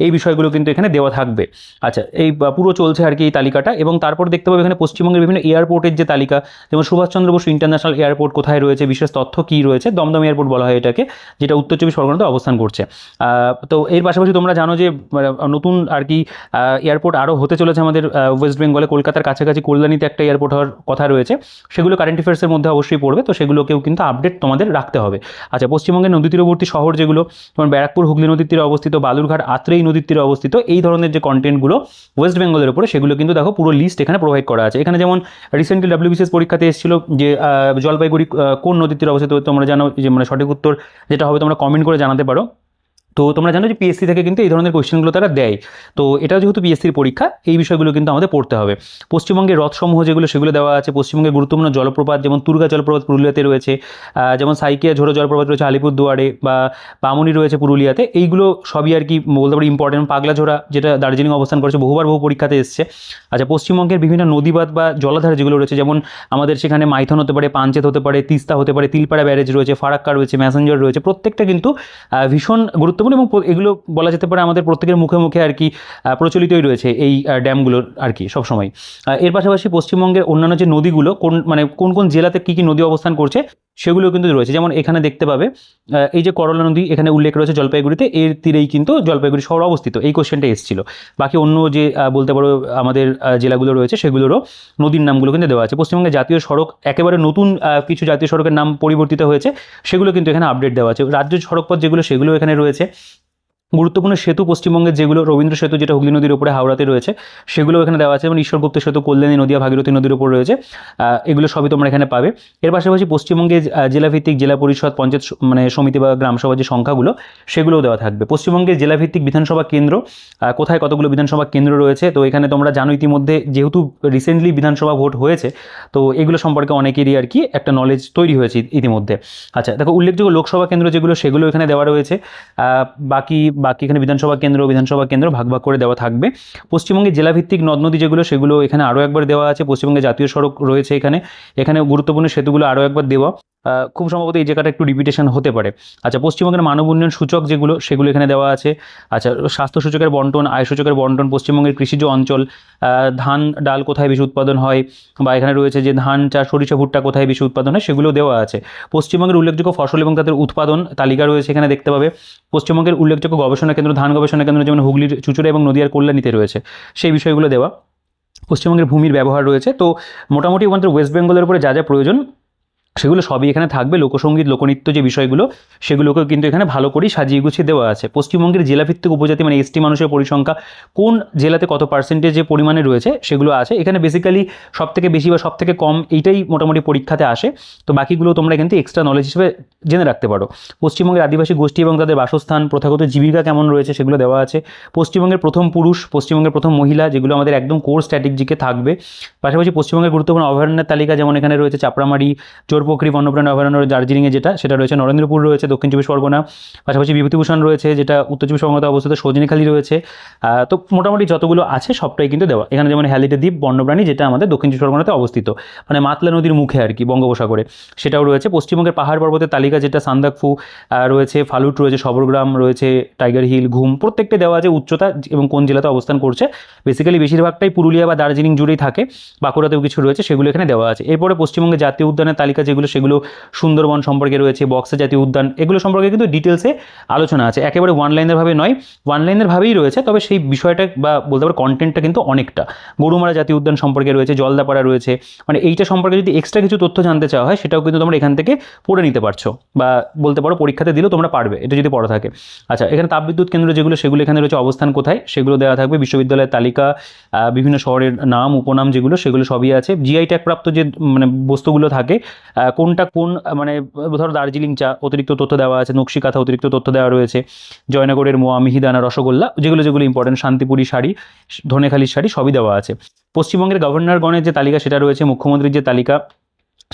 এই বিষয়গুলো কিন্তু এখানে দেওয়া থাকবে। আচ্ছা, এই পুরো চলছে আর কি এই তালিকাটা। এবং তারপর দেখতে পাবে এখানে পশ্চিমবঙ্গের বিভিন্ন এয়ারপোর্টের যে তালিকা, যেমন সুভাষচন্দ্র বসু ইন্টারন্যাশনাল এয়ারপোর্ট কোথায় রয়েছে, বিশেষ তথ্য কী রয়েছে, দমদম এয়ারপোর্ট বলা হয় এটাকে, যেটা উত্তর চব্বিশ পরগনাতে অবস্থান করছে। তো এর পাশাপাশি তোমরা জানো যে নতুন আর কি এয়ারপোর্ট আরও হতে চলেছে আমাদের ওয়েস্ট বেঙ্গলে, কলকাতার কাছাকাছি কল্যাণীতে একটা এয়ারপোর্ট হওয়ার কথা রয়েছে, সেগুলো কারেন্ট অ্যাফেয়ার্সের মধ্যে অবশ্যই পড়বে, তো সেগুলোকেও কিন্তু আপডেট তোমাদের রাখতে হবে। আচ্ছা, পশ্চিমবঙ্গের নদী তীরবর্তী শহর যেগুলো, যেমন ব্যারাকপুর হুগলি নদীর তীরে অবস্থিত, বালুরঘাট আত্রেই নদীর তীরে অবস্থিত, এই ধরনের যে কন্টেন্টগুলো ওয়েস্ট বেঙ্গলের উপরে, সেগুলো কিন্তু দেখো পুরো লিস্ট এখানে প্রোভাইড করা আছে। এখানে যেমন রিসেন্টলি WBCS পরীক্ষাতে এসেছিল যে জলপাইগুড়ি কোন নদীর তীরে অবস্থিত, তোমরা জানো যে মানে সঠিক উত্তর যেটা হবে তোমরা কমেন্ট করে জানাতে পারো। তো তোমরা জানো যে পিএসসি থেকে কিন্তু এই ধরনের কোয়েশ্চেনগুলো তারা দেয়, তো এটাও যেহেতু পিএসসির পরীক্ষা, এই বিষয়গুলো কিন্তু আমাদের পড়তে হবে। পশ্চিমবঙ্গের হ্রদসমূহ যেগুলো, সেগুলো দেওয়া আছে। পশ্চিমবঙ্গের গুরুত্বপূর্ণ জলপ্রপাত, যেমন তুর্গা জলপ্রপাত পুরুলিয়াতে রয়েছে, যেমন সাইকিয়া ঝোড়ো জলপ্রপাত রয়েছে আলিপুরদুয়ারে, বা পামনি রয়েছে পুরুলিয়াতে, এইগুলো সবই আর কি বলতে পারি ইম্পর্টেন্ট। পাগলাঝোড়া যেটা দার্জিলিং অবস্থান করেছে, বহু পরীক্ষাতে এসছে। আচ্ছা, পশ্চিমবঙ্গের বিভিন্ন নদীবাদ বা জলাধার যেগুলো রয়েছে, যেমন আমাদের সেখানে মাইথন হতে পারে, পাঞ্চেত হতে পারে, তিস্তা হতে পারে, তিলপাড়া ব্যারেজ রয়েছে, ফারাক্কা রয়েছে, ম্যাসেঞ্জার রয়েছে, প্রত্যেকটা কিন্তু ভীষণ গুরুত্বপূর্ণ এবং এগুলো বলা যেতে পারে আমাদের প্রত্যেকের মুখে মুখে আর কি প্রচলিতই রয়েছে এই ড্যামগুলোর আর কি সবসময়। এর পাশাপাশি পশ্চিমবঙ্গের অন্যান্য যে নদীগুলো কোন কোন জেলাতে কী কী নদী অবস্থান করছে সেগুলো কিন্তু রয়েছে। যেমন এখানে দেখতে পাবে এই যে করলা নদী এখানে উল্লেখ রয়েছে জলপাইগুড়িতে, এর তীরেই কিন্তু জলপাইগুড়ি শহর অবস্থিত। এই কোশ্চেনটা এসেছিল। বাকি অন্য যে বলতে পারো আমাদের জেলাগুলো রয়েছে সেগুলোরও নদীর নামগুলো কিন্তু দেওয়া আছে। পশ্চিমবঙ্গের জাতীয় সড়ক একেবারে নতুন কিছু জাতীয় সড়কের নাম পরিবর্তিত হয়েছে, সেগুলো কিন্তু এখানে আপডেট দেওয়া আছে। রাজ্য সড়কপথ যেগুলো সেগুলো এখানে রয়েছে। গুরুত্বপূর্ণ সেতু পশ্চিমবঙ্গের যেগুলো, রবীন্দ্র সেতু যেটা হুগলি নদীর উপরে হাওড়াতে রয়েছে, সেগুলো এখানে দেওয়া আছে। যেমন ঈশ্বরগুপ্ত সেতু কল্যাণী নদীয়া ভাগীরথী নদীর উপর রয়েছে, এগুলো সবই তোমরা এখানে পাবে। এর পাশাপাশি পশ্চিমবঙ্গে জেলাভিত্তিক জেলা পরিষদ পঞ্চায়েত মানে সমিতি বা গ্রামসভার যে সংখ্যাগুলো সেগুলোও দেওয়া থাকবে। পশ্চিমবঙ্গের জেলাভিত্তিক বিধানসভা কেন্দ্র কোথায় কতগুলো বিধানসভা কেন্দ্র রয়েছে, তো এখানে তোমরা জানো ইতিমধ্যে যেহেতু রিসেন্টলি বিধানসভা ভোট হয়েছে, তো এগুলো সম্পর্কে অনেকেরই আর কি একটা নলেজ তৈরি হয়েছে ইতিমধ্যে। আচ্ছা দেখো, উল্লেখযোগ্য লোকসভা কেন্দ্র যেগুলো সেগুলো এখানে দেওয়া রয়েছে। বাকি এখানে বিধানসভা কেন্দ্র ভাগ ভাগ করে দেওয়া থাকবে। পশ্চিমবঙ্গের জেলাভিত্তিক নদ নদী যেগুলো সেগুলো এখানে আরও একবার দেওয়া আছে। পশ্চিমবঙ্গে জাতীয় সড়ক রয়েছে এখানে গুরুত্বপূর্ণ সেতুগুলো আরও একবার দেওয়া। খুব সম্ভবত এই জায়গাটা একটু রিপিটেশন হতে পারে। আচ্ছা, পশ্চিমবঙ্গের মানব উন্নয়ন সূচক যেগুলো সেগুলো এখানে দেওয়া আছে। আচ্ছা, স্বাস্থ্য সূচকের বন্টন, আয় সূচকের বন্টন, পশ্চিমবঙ্গের কৃষিজ অঞ্চল, ধান ডাল কোথায় বেশি উৎপাদন হয়, বা এখানে রয়েছে যে ধান চাষ সরিষা ভুট্টা কোথায় বেশি উৎপাদন হয় সেগুলো দেওয়া আছে। পশ্চিমবঙ্গের উল্লেখযোগ্য ফসল এবং তাদের উৎপাদন তালিকা রয়েছে এখানে দেখতে পাবে। পশ্চিমবঙ্গের উল্লেখযোগ্য গবেষণা কেন্দ্র, ধান গবেষণা কেন্দ্র যেমন হুগলির চুঁচুড়া এবং নদীয়ার কল্যাণীতে রয়েছে, সেই বিষয়গুলো দেওয়া। পশ্চিমবঙ্গের ভূমির ব্যবহার রয়েছে। তো মোটামুটি আমাদের ওয়েস্ট বেঙ্গলের উপরে যা যা প্রয়োজন সেগুলো সবই এখানে থাকবে। লোকসঙ্গীত লোকনৃত্য যে বিষয়গুলো সেগুলোকেও কিন্তু এখানে ভালো করেই সাজিয়ে গুছিয়ে দেওয়া আছে। পশ্চিমবঙ্গের জেলাভিত্তিক উপজাতি মানে এসটি মানুষের পরিসংখ্যা কোন জেলাতে কত পার্সেন্টেজ যে পরিমাণে রয়েছে সেগুলো আছে এখানে। বেসিক্যালি সবথেকে বেশি বা সবথেকে কম এইটাই মোটামুটি পরীক্ষাতে আসে। তো বাকিগুলো তোমরা কিন্তু এক্সট্রা নলেজ হিসেবে জেনে রাখতে পারো। পশ্চিমবঙ্গের আদিবাসী গোষ্ঠী এবং তাদের বাসস্থান, প্রথাগত জীবিকা কেমন রয়েছে সেগুলো দেওয়া আছে। পশ্চিমবঙ্গের প্রথম পুরুষ, পশ্চিমবঙ্গের প্রথম মহিলা, যেগুলো আমাদের একদম কোর স্ট্র্যাটেজিকে থাকবে। পাশাপাশি পশ্চিমবঙ্গের গুরুত্বপূর্ণ অভয়ারণ্যের তালিকা, যেমন এখানে রয়েছে চাপড়ামারি, চোরপোখরি বন্যপ্রাণী অভয়ারণ্য দার্জিলিংয়ে সেটা রয়েছে, নরেন্দ্রপুর রয়েছে দক্ষিণ চব্বিশ পরগনা, পাশাপাশি বিভূতিভূষণ রয়েছে যেটা উত্তর চব্বিশ পরগনাতে অবস্থিত, সজনেখালি রয়েছে। তো মোটামুটি যতগুলো আছে সবটাই কিন্তু দেওয়া এখানে। যেমন হ্যালিডে দ্বীপ বন্যপ্রাণী যেটা আমাদের দক্ষিণ চব্বিশ পরগনাতে অবস্থিত, মানে মাতলা নদীর মুখে আর কি বঙ্গোপসাগরে, সেটাও রয়েছে। পশ্চিমবঙ্গের পাহাড় পর্বতের তালিকা যেটা সান্দাকফু রয়েছে, ফালুট রয়েছে, সবরগ্রাম রয়েছে, টাইগার হিল, ঘুম, প্রত্যেকটা দেওয়া আছে উচ্চতা এবং কোন জেলাতে অবস্থান করছে। বেসিক্যালি বেশিরভাগটাই পুরুলিয়া বা দার্জিলিং জুড়েই থাকে, বাঁকুড়াতেও কিছু রয়েছে, সেগুলো এখানে দেওয়া আছে। এরপরে পশ্চিমবঙ্গের জাতীয় উদ্যানের তালিকা যেগুলো সেগুলো সুন্দরবন সম্পর্কে রয়েছে, বক্সা জাতীয় উদ্যান, এগুলো সম্পর্কে কিন্তু ডিটেলসে আলোচনা আছে। একেবারে ওয়ান লাইনের ভাবে নয়, ওয়ান লাইনের ভাবেই রয়েছে, তবে সেই বিষয়টা বা বলতে পারো কন্টেন্টটা কিন্তু অনেকটা। গরুমারা জাতীয় উদ্যান সম্পর্কে রয়েছে, জলদাপাড়া রয়েছে, মানে এইটা সম্পর্কে যদি এক্সট্রা কিছু তথ্য জানতে চাওয়া হয় সেটাও কিন্তু তোমরা এখান থেকে পড়ে নিতে পারছো, বা বলতে পারো পরীক্ষাতে দিলেও তোমরা পারবে এটা যদি পড়া থাকে। আচ্ছা, এখানে তাপবিদ্যুৎ কেন্দ্র যেগুলো সেগুলো এখানে রয়েছে, অবস্থান কোথায় সেগুলো দেওয়া থাকবে, বিশ্ববিদ্যালয়ের তালিকা, বিভিন্ন শহরের নাম উপনাম যেগুলো সেগুলো সবই আছে। জিআই ট্যাগ প্রাপ্ত যে মানে বস্তুগুলো থাকে কোনটা কোন মানে ধরো দার্জিলিং চা অতিরিক্ত তথ্য দেওয়া আছে, নকশি কাঁথা অতিরিক্ত তথ্য দেওয়া রয়েছে, জয়নগরের মোয়া, মিহিদানা, রসগোল্লা যেগুলো ইম্পর্টেন্ট, শান্তিপুরি শাড়ি, ধনেখালির শাড়ি সবই দেওয়া আছে। পশ্চিমবঙ্গের গভর্নরগণের যে তালিকা সেটা রয়েছে, মুখ্যমন্ত্রীর যে তালিকা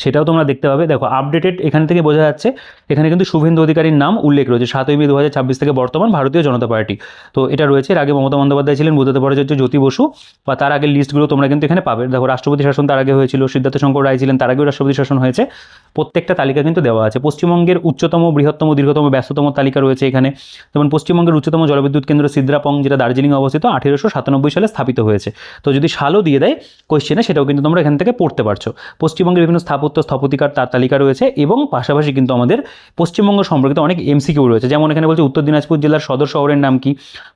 সেটাও তোমরা দেখতে পাবে। দেখো আপডেটেড এখান থেকে বোঝা যাচ্ছে, এখানে কিন্তু শুভেন্দু অধিকারীর নাম উল্লেখ রয়েছে 7 মে 2026 থেকে বর্তমান ভারতীয় জনতা পার্টি। তো এটা রয়েছে। এর আগে মমতা বন্দ্যোপাধ্যায় ছিলেন, বুদ্ধদেব ভট্টাচার্য, জ্যোতি বসু, বা তার আগের লিস্টগুলো তোমরা কিন্তু এখানে পাবে। দেখো রাষ্ট্রপতি শাসন তার আগে হয়েছিল, সিদ্ধার্থ শঙ্কর রায় ছিলেন, তার আগেও রাষ্ট্রপতি শাসন হয়েছে। প্রত্যেকটা তালিকা কিন্তু দেওয়া আছে। পশ্চিমবঙ্গের উচ্চতম, বৃহত্তম, দীর্ঘতম, ব্যস্ততম তালিকা রয়েছে এখানে। যেমন পশ্চিমবঙ্গের উচ্চতম জলবিদ্যুৎ কেন্দ্র সিদ্রাপং যেটা দার্জিলিং অবস্থিত, 1897 সালে স্থাপিত হয়েছে। তো যদি সালও দিয়ে দেয় কোয়েশ্চেনে সেটাও কিন্তু তোমরা এখান থেকে পড়তে পারছো। পশ্চিমবঙ্গের বিভিন্ন স্থাপত্য স্থপতিকার তার তালিকা রয়েছে, এবং পাশাপাশি কিন্তু আমাদের পশ্চিমবঙ্গ সম্পর্কিত অনেক এমসিকিউ রয়েছে। যেমন এখানে বলছে উত্তর দিনাজপুর জেলার সদর শহরের নাম কি,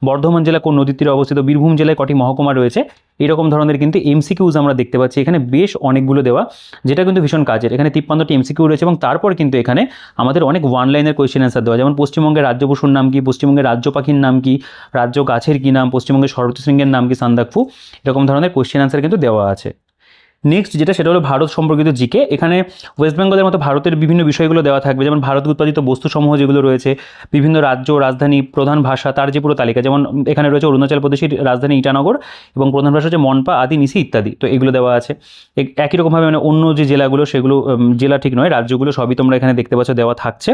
বর্ধমান জেলা কোন নদীর তীরে অবস্থিত, বীরভূম জেলায় কটি মহকুমা রয়েছে, এরকম ধরনের কিন্তু এমসিকিউজ আমরা দেখতে পাচ্ছি এখানে বেশ অনেকগুলো দেওয়া, যেটা কিন্তু ভীষণ কাজের। এখানে 53টি এমসিকিউ রয়েছে, এবং তারপর কিন্তু এখানে আমাদের অনেক ওয়ান লাইনের কোয়েশ্চেন অ্যান্সার দেওয়া। যেমন পশ্চিমবঙ্গের রাজ্য পশুর নাম কি, পশ্চিমবঙ্গের রাজ্য পাখির নাম কি, রাজ্য গাছের কি নাম, পশ্চিমবঙ্গের শরৎ শৃঙ্গের নাম কি, সান্দাকফু, এরকম ধরনের কোয়েশ্চেন অ্যান্সার কিন্তু দেওয়া আছে। নেক্সট যেটা সেটা হলো ভারত সম্পর্কিত জিকে। এখানে ওয়েস্ট বেঙ্গলের মতো ভারতের বিভিন্ন বিষয়গুলো দেওয়া থাকবে, যেমন ভারত উৎপাদিত বস্তুসমূহ যেগুলো রয়েছে, বিভিন্ন রাজ্য, রাজধানী, প্রধান ভাষা, তার যে পুরো তালিকা। যেমন এখানে রয়েছে অরুণাচল প্রদেশের রাজধানী ইটানগর এবং প্রধান ভাষা হচ্ছে মনপা, আদি, নিসি ইত্যাদি। তো এগুলো দেওয়া আছে। একই রকমভাবে মানে অন্য যে জেলাগুলো সেগুলো, জেলা ঠিক নয়, রাজ্যগুলো সবই তোমরা এখানে দেখতে পাচ্ছ দেওয়া থাকছে।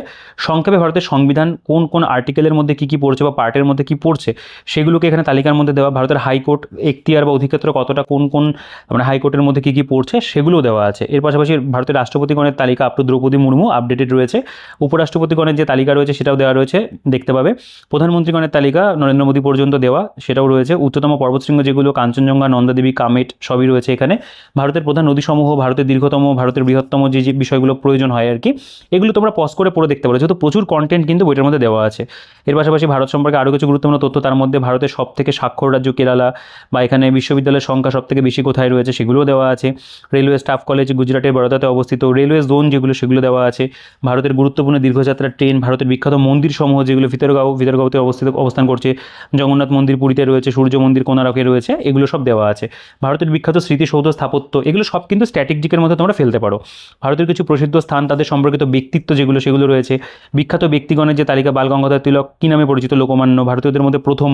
সংক্ষেপে ভারতের সংবিধান কোন কোন আর্টিকেলের মধ্যে কী কী পড়ছে বা পার্টের মধ্যে কী পড়ছে সেগুলোকে এখানে তালিকার মধ্যে দেওয়া। ভারতের হাইকোর্ট এখতিয়ার বা অধিক্ষেত্র কতটা, কোন কোন মানে হাইকোর্টের মধ্যে কী কী কী পড়ছে সেগুলোও দেওয়া আছে। এর পাশাপাশি ভারতের রাষ্ট্রপতিগণের তালিকা up to Droupadi Murmu updated রয়েছে। উপরাষ্ট্রপতিগণের যে তালিকা রয়েছে সেটাও দেওয়া রয়েছে, দেখতে পাবে। প্রধানমন্ত্রীগণের তালিকা নরেন্দ্র মোদী পর্যন্ত দেওয়া, সেটাও রয়েছে। উচ্চতম পর্বতশৃঙ্গ যেগুলো কাঞ্চনজঙ্ঘা, নন্দাদেবী, কামেট সবই রয়েছে এখানে। ভারতের প্রধান নদীসমূহ, ভারতের দীর্ঘতম, ভারতের বৃহত্তম যে যে বিষয়গুলো প্রয়োজন হয় আর কি, এগুলো তোমরা পজ করে পড়ে দেখতে পারো, যেহেতু প্রচুর কন্টেন্ট কিন্তু বইটার মধ্যে দেওয়া আছে। এর পাশাপাশি ভারত সম্পর্কে আরও কিছু গুরুত্বপূর্ণ তথ্য, তার মধ্যে ভারতের সবথেকে স্বাক্ষর রাজ্য কেরালা, বা এখানে বিশ্ববিদ্যালয়ের সংখ্যা সবথেকে বেশি কোথায় রয়েছে সেগুলোও দেওয়া আছে। রেলওয়ে স্টাফ কলেজ গুজরাটের বরোদাতে অবস্থিত। রেলওয়ে জোন যেগুলো সেগুলো দেওয়া আছে। ভারতের গুরুত্বপূর্ণ দীর্ঘযাত্রার ট্রেন, ভারতের বিখ্যাত মন্দির সমূহ যেগুলো ভিতরগাঁওতে অবস্থান করছে, জগন্নাথ মন্দির পুরীতে রয়েছে, সূর্য মন্দির কোণারকে রয়েছে, এগুলো সব দেওয়া আছে। ভারতের বিখ্যাত স্মৃতিসৌধ স্থাপত্য, এগুলো সব কিন্তু স্ট্র্যাটেজিকের মধ্যে তোমরা ফেলতে পারো। ভারতের কিছু প্রসিদ্ধ স্থান, তাদের সম্পর্কিত ব্যক্তিত্ব যেগুলো সেগুলো রয়েছে। বিখ্যাত ব্যক্তিগণের যে তালিকা, বাল গঙ্গাধর তিলক কী নামে পরিচিত, লোকমান্য, ভারতীয়দের মধ্যে প্রথম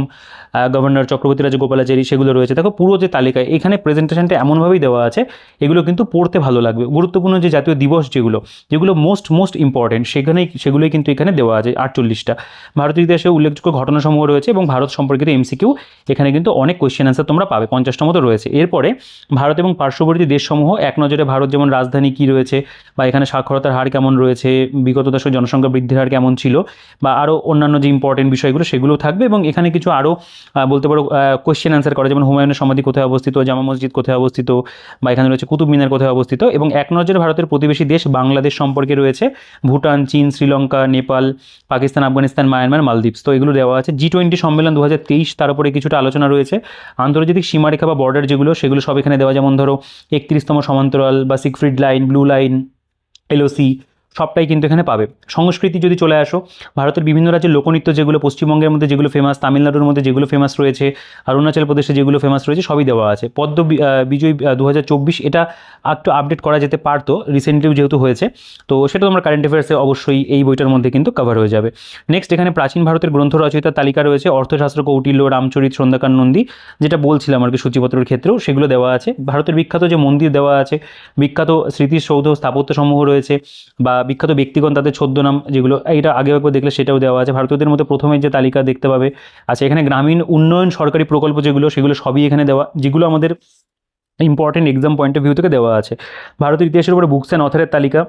গভর্নর চক্রবর্তী রাজগোপালাচারী, সেগুলো রয়েছে। দেখো পুরো যে তালিকায় এখানে প্রেজেন্টেশনটা এমনভাবেই দেওয়া আছে, এগুলো কিন্তু পড়তে ভালো লাগবে। গুরুত্বপূর্ণ যে জাতীয় দিবস যেগুলো মোস্ট ইম্পর্টেন্ট সেগুলোই কিন্তু এখানে দেওয়া আছে 48টা। ভারতের ইতিহাসে উল্লেখযোগ্য ঘটনাসমূহ রয়েছে এবং ভারত সম্পর্কিত এমসিকিউ এখানে কিন্তু অনেক কোয়েশ্চেন অ্যান্সার তোমরা পাবে, 50টা মতো রয়েছে। এরপরে ভারত এবং পার্শ্ববর্তী দেশসমূহ এক নজরে, ভারত যেমন রাজধানী কী রয়েছে, বা এখানে সাক্ষরতার হার কেমন রয়েছে, বিগত দশকে জনসংখ্যা বৃদ্ধির হার কেমন ছিল, বা আরও অন্যান্য যে ইম্পর্টেন্ট বিষয়গুলো সেগুলো থাকবে। এবং এখানে কিছু আরও বলতে পারো কোয়েশ্চেন অ্যান্সার করে, যেমন হুমায়ুনের সমাধি কোথায় অবস্থিত, জামা মসজিদ কোথায় অবস্থিত, বা এখানে রয়েছে কুতুব মিনার কোথায় অবস্থিত। এবং এক নজরে ভারতের প্রতিবেশী দেশ বাংলাদেশ সম্পর্কে রয়েছে, ভুটান, চীন, শ্রীলঙ্কা, নেপাল, পাকিস্তান, আফগানিস্তান, মায়ানমার, মালদ্বীপস, তো এগুলো দেওয়া আছে। G20 সম্মেলন 2023 তার উপরে কিছুটা আলোচনা রয়েছে। আন্তর্জাতিক সীমারেখা বা বর্ডার সেগুলো সব এখানে দেওয়া, যেমন ধরো 31তম সমান্তরাল বা Siegfried line, blue line, LOC, সবটাই কিন্তু এখানে পাবে। সংস্কৃতি যদি চলে আসো, ভারতের বিভিন্ন রাজ্যের লোকনৃত্য যেগুলো, পশ্চিমবঙ্গের মধ্যে যেগুলো ফেমাস, তামিলনাড়ুর মধ্যে যেগুলো ফেমাস রয়েছে, অরুণাচল প্রদেশে যেগুলো ফেমাস রয়েছে, সবই দেওয়া আছে। পদ্ম বিজয় 2024 এটা একটু আপডেট করা যেতে পারতো, রিসেন্টলিও যেহেতু হয়েছে, তো সেটা তোমরা কারেন্ট অ্যাফেয়ার্সে অবশ্যই এই বইটার মধ্যে কিন্তু কভার হয়ে যাবে। নেক্সট এখানে প্রাচীন ভারতের গ্রন্থ রচয়িতার তালিকা রয়েছে, অর্থশাস্ত্র, কৌটিল্য, রামচরিত, সন্ধ্যাকার নন্দী, যেটা বলছিলাম আর কি সূচিপত্রের ক্ষেত্রেও, সেগুলো দেওয়া আছে। ভারতের বিখ্যাত যে মন্দির দেওয়া আছে, বিখ্যাত স্মৃতিসৌধ স্থাপত্যসমূহ রয়েছে, বা বিখ্যাত ব্যক্তিগণ তাদের ছদ্মনাম যেগুলো, এটা আগেও একবার দেখলে সেটাও দেওয়া আছে। ভারতীয়দের মধ্যে প্রথমের যে তালিকা দেখতে পাবে আচ্ছা, এখানে গ্রামীণ উন্নয়ন সরকারি প্রকল্প সেগুলো সবই এখানে দেওয়া, যেগুলো আমাদের important exam point of view থেকে দেওয়া আছে। ভারতের ইতিহাসের উপরে বুকস অ্যান্ড অথরের তালিকা,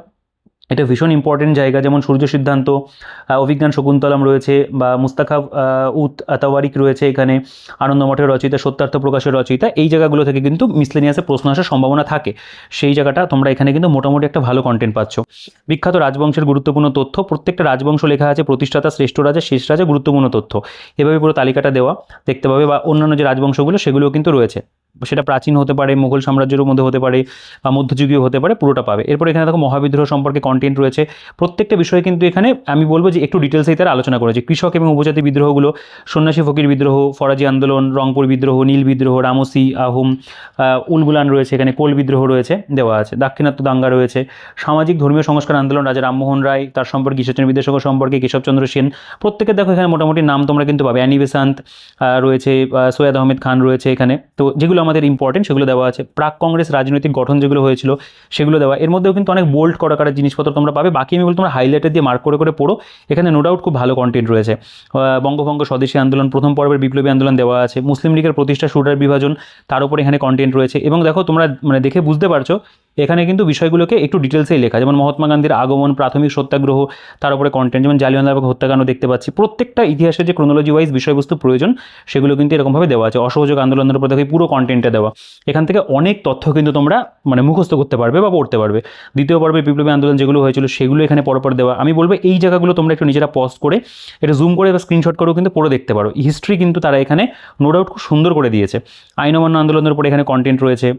এটা ভীষণ ইম্পর্টেন্ট জায়গা, যেমন সূর্য সিদ্ধান্ত, অভিজ্ঞান শকুন্তলম রয়েছে, বা মুস্তাখাব তাওয়ারিক রয়েছে এখানে, আনন্দমঠের রচয়িতা, সত্যার্থ প্রকাশের রচয়িতা, এই জায়গাগুলো থেকে কিন্তু মিসলেনিয়াসে প্রশ্ন আসার সম্ভাবনা থাকে। সেই জায়গাটা তোমরা এখানে কিন্তু মোটামুটি একটা ভালো কন্টেন্ট পাচ্ছ। বিখ্যাত রাজবংশের গুরুত্বপূর্ণ তথ্য, প্রত্যেকটা রাজবংশ লেখা আছে, প্রতিষ্ঠাতা, শ্রেষ্ঠ রাজা, শেষ রাজা, গুরুত্বপূর্ণ তথ্য, এভাবে পুরো তালিকাটা দেওয়া দেখতে পাবে। বা অন্যান্য যে রাজবংশগুলো সেগুলোও কিন্তু রয়েছে, সেটা প্রাচীন হতে পারে, মুঘল সাম্রাজ্যের মধ্যে হতে পারে, বা মধ্যযুগীয় হতে পারে, পুরোটা পাবে। এরপর এখানে দেখো মহাবিদ্রোহ সম্পর্কে কন্টেন্ট রয়েছে। প্রত্যেকটা বিষয়ে কিন্তু এখানে আমি বলবো যে একটু ডিটেলসেই তারা আলোচনা করেছে। কৃষক এবং উপজাতি বিদ্রোহগুলো, সন্ন্যাসী ফকির বিদ্রোহ, ফরাজি আন্দোলন, রংপুর বিদ্রোহ, নীল বিদ্রোহ, রামসি, আহোম, উলগুলান রয়েছে এখানে, কোল বিদ্রোহ রয়েছে দেওয়া আছে, দাক্ষিণাত্য দাঙ্গা রয়েছে, সামাজিক ধর্মীয় সংস্কার আন্দোলন, রাজা রামমোহন রায়, তার সম্পর্কে ঈশ্বরচন্দ্র বিদ্যাসাগর সম্পর্কে, কেশবচন্দ্র সেন, প্রত্যেকের দেখো এখানে মোটামুটি নাম তোমরা কিন্তু পাবে। অ্যানি বেসান্ত রয়েছে, সৈয়দ আহমেদ খান রয়েছে এখানে, তো যেগুলো আমাদের ইম্পর্টেন্ট সেগুলো দেওয়া আছে। প্রাক কংগ্রেস রাজনৈতিক গঠন যেগুলো হয়েছিল সেগুলো দেওয়া, এর মধ্যেও কিন্তু অনেক বোল্ড করা জিনিসপত্র তোমরা পাবে। বাকি আমি বলতে তোমরা হাইলাইটার দিয়ে মার্ক করে পড়ো, এখানে নো ডাউট খুব ভালো কন্টেন্ট রয়েছে। বঙ্গভঙ্গ স্বদেশী আন্দোলন, প্রথম পর্বের বিপ্লবী আন্দোলন দেওয়া আছে, মুসলিম লীগের প্রতিষ্ঠা, সুরার বিভাজন, তার উপরে এখানে কন্টেন্ট রয়েছে। এবং দেখো তোমরা দেখে বুঝতে পারছো এখানে কিন্তু বিষয়গুলোকে একটু ডিটেলসেই লেখা, যেমন মহাত্মা গান্ধীর আগমন, প্রাথমিক সত্যাগ্রহ, তার উপরে কন্টেন্ট, যেমন জালিয়ানওয়ালাবাগ হত্যাকাণ্ড দেখতে পাচ্ছি। প্রত্যেকটা ইতিহাসের যে ক্রোনোলজি ওয়াইজ বিষয়বস্তু প্রয়োজন সেগুলো কিন্তু এরকমভাবে দেওয়া আছে। অসহযোগ আন্দোলনের উপর দেখো পুরো কন্টেন্টে দেওয়া, এখান থেকে অনেক তথ্য কিন্তু তোমরা মুখস্থ করতে পারবে বা পড়তে পারবে। দ্বিতীয় পর্বে বিপ্লবী আন্দোলন যেগুলো হয়েছিল সেগুলো এখানে পরপর দেওয়া। আমি বলবো এই জায়গাগুলো তোমরা একটু নিজেরা পজ করে এটা জুম করে বা স্ক্রিনশট করেও কিন্তু পড়ে দেখতে পারো। হিস্ট্রি কিন্তু তারা এখানে নো ডাউট খুব সুন্দর করে দিয়েছে। আইন অমান্য আন্দোলনের উপর এখানে কন্টেন্ট রয়েছে,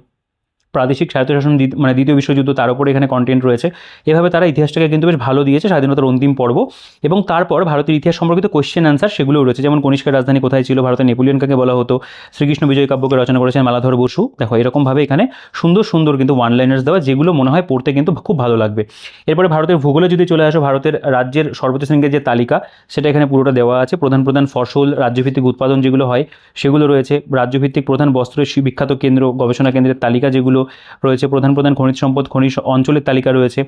প্রাদেশিক স্বায়ত্তশাসন দ্বিতীয় বিশ্বযুদ্ধ, তার উপরে এখানে কন্টেন্ট রয়েছে। এভাবে তারা ইতিহাসটাকে কিন্তু বেশ ভালো দিয়েছে, স্বাধীনতার অন্তিম পর্ব। এবং তারপর ভারতের ইতিহাস সম্পর্কিত কোয়েশ্চেন অ্যান্সার সেগুলোও রয়েছে, যেমন কনিষ্কের রাজধানী কোথায় ছিল, ভারতের নেপোলিয়ন কাকে বলা হতো, শ্রীকৃষ্ণ বিজয় কাব্যকে রচনা করেছেন মালাধর বসু। দেখো এরকমভাবে এখানে সুন্দর সুন্দর কিন্তু ওয়ান লাইনার্স দেওয়া, যেগুলো মনে হয় পড়তে কিন্তু খুব ভালো লাগবে। এরপরে ভারতের ভূগোলে যদি চলে আসো, ভারতের রাজ্যের সর্বোচ্চ শৃঙ্গের যে তালিকা সেটা এখানে পুরোটা দেওয়া আছে। প্রধান প্রধান ফসল, রাজ্যভিত্তিক উৎপাদন যেগুলো হয় সেগুলো রয়েছে, রাজ্যভিত্তিক প্রধান বস্ত্রের বিখ্যাত কেন্দ্র, গবেষণা কেন্দ্রের তালিকা যেগুলো, রয়েছে, প্রধান প্রধান খনিজ সম্পদ, খনিজ অঞ্চলের তালিকা রয়েছে,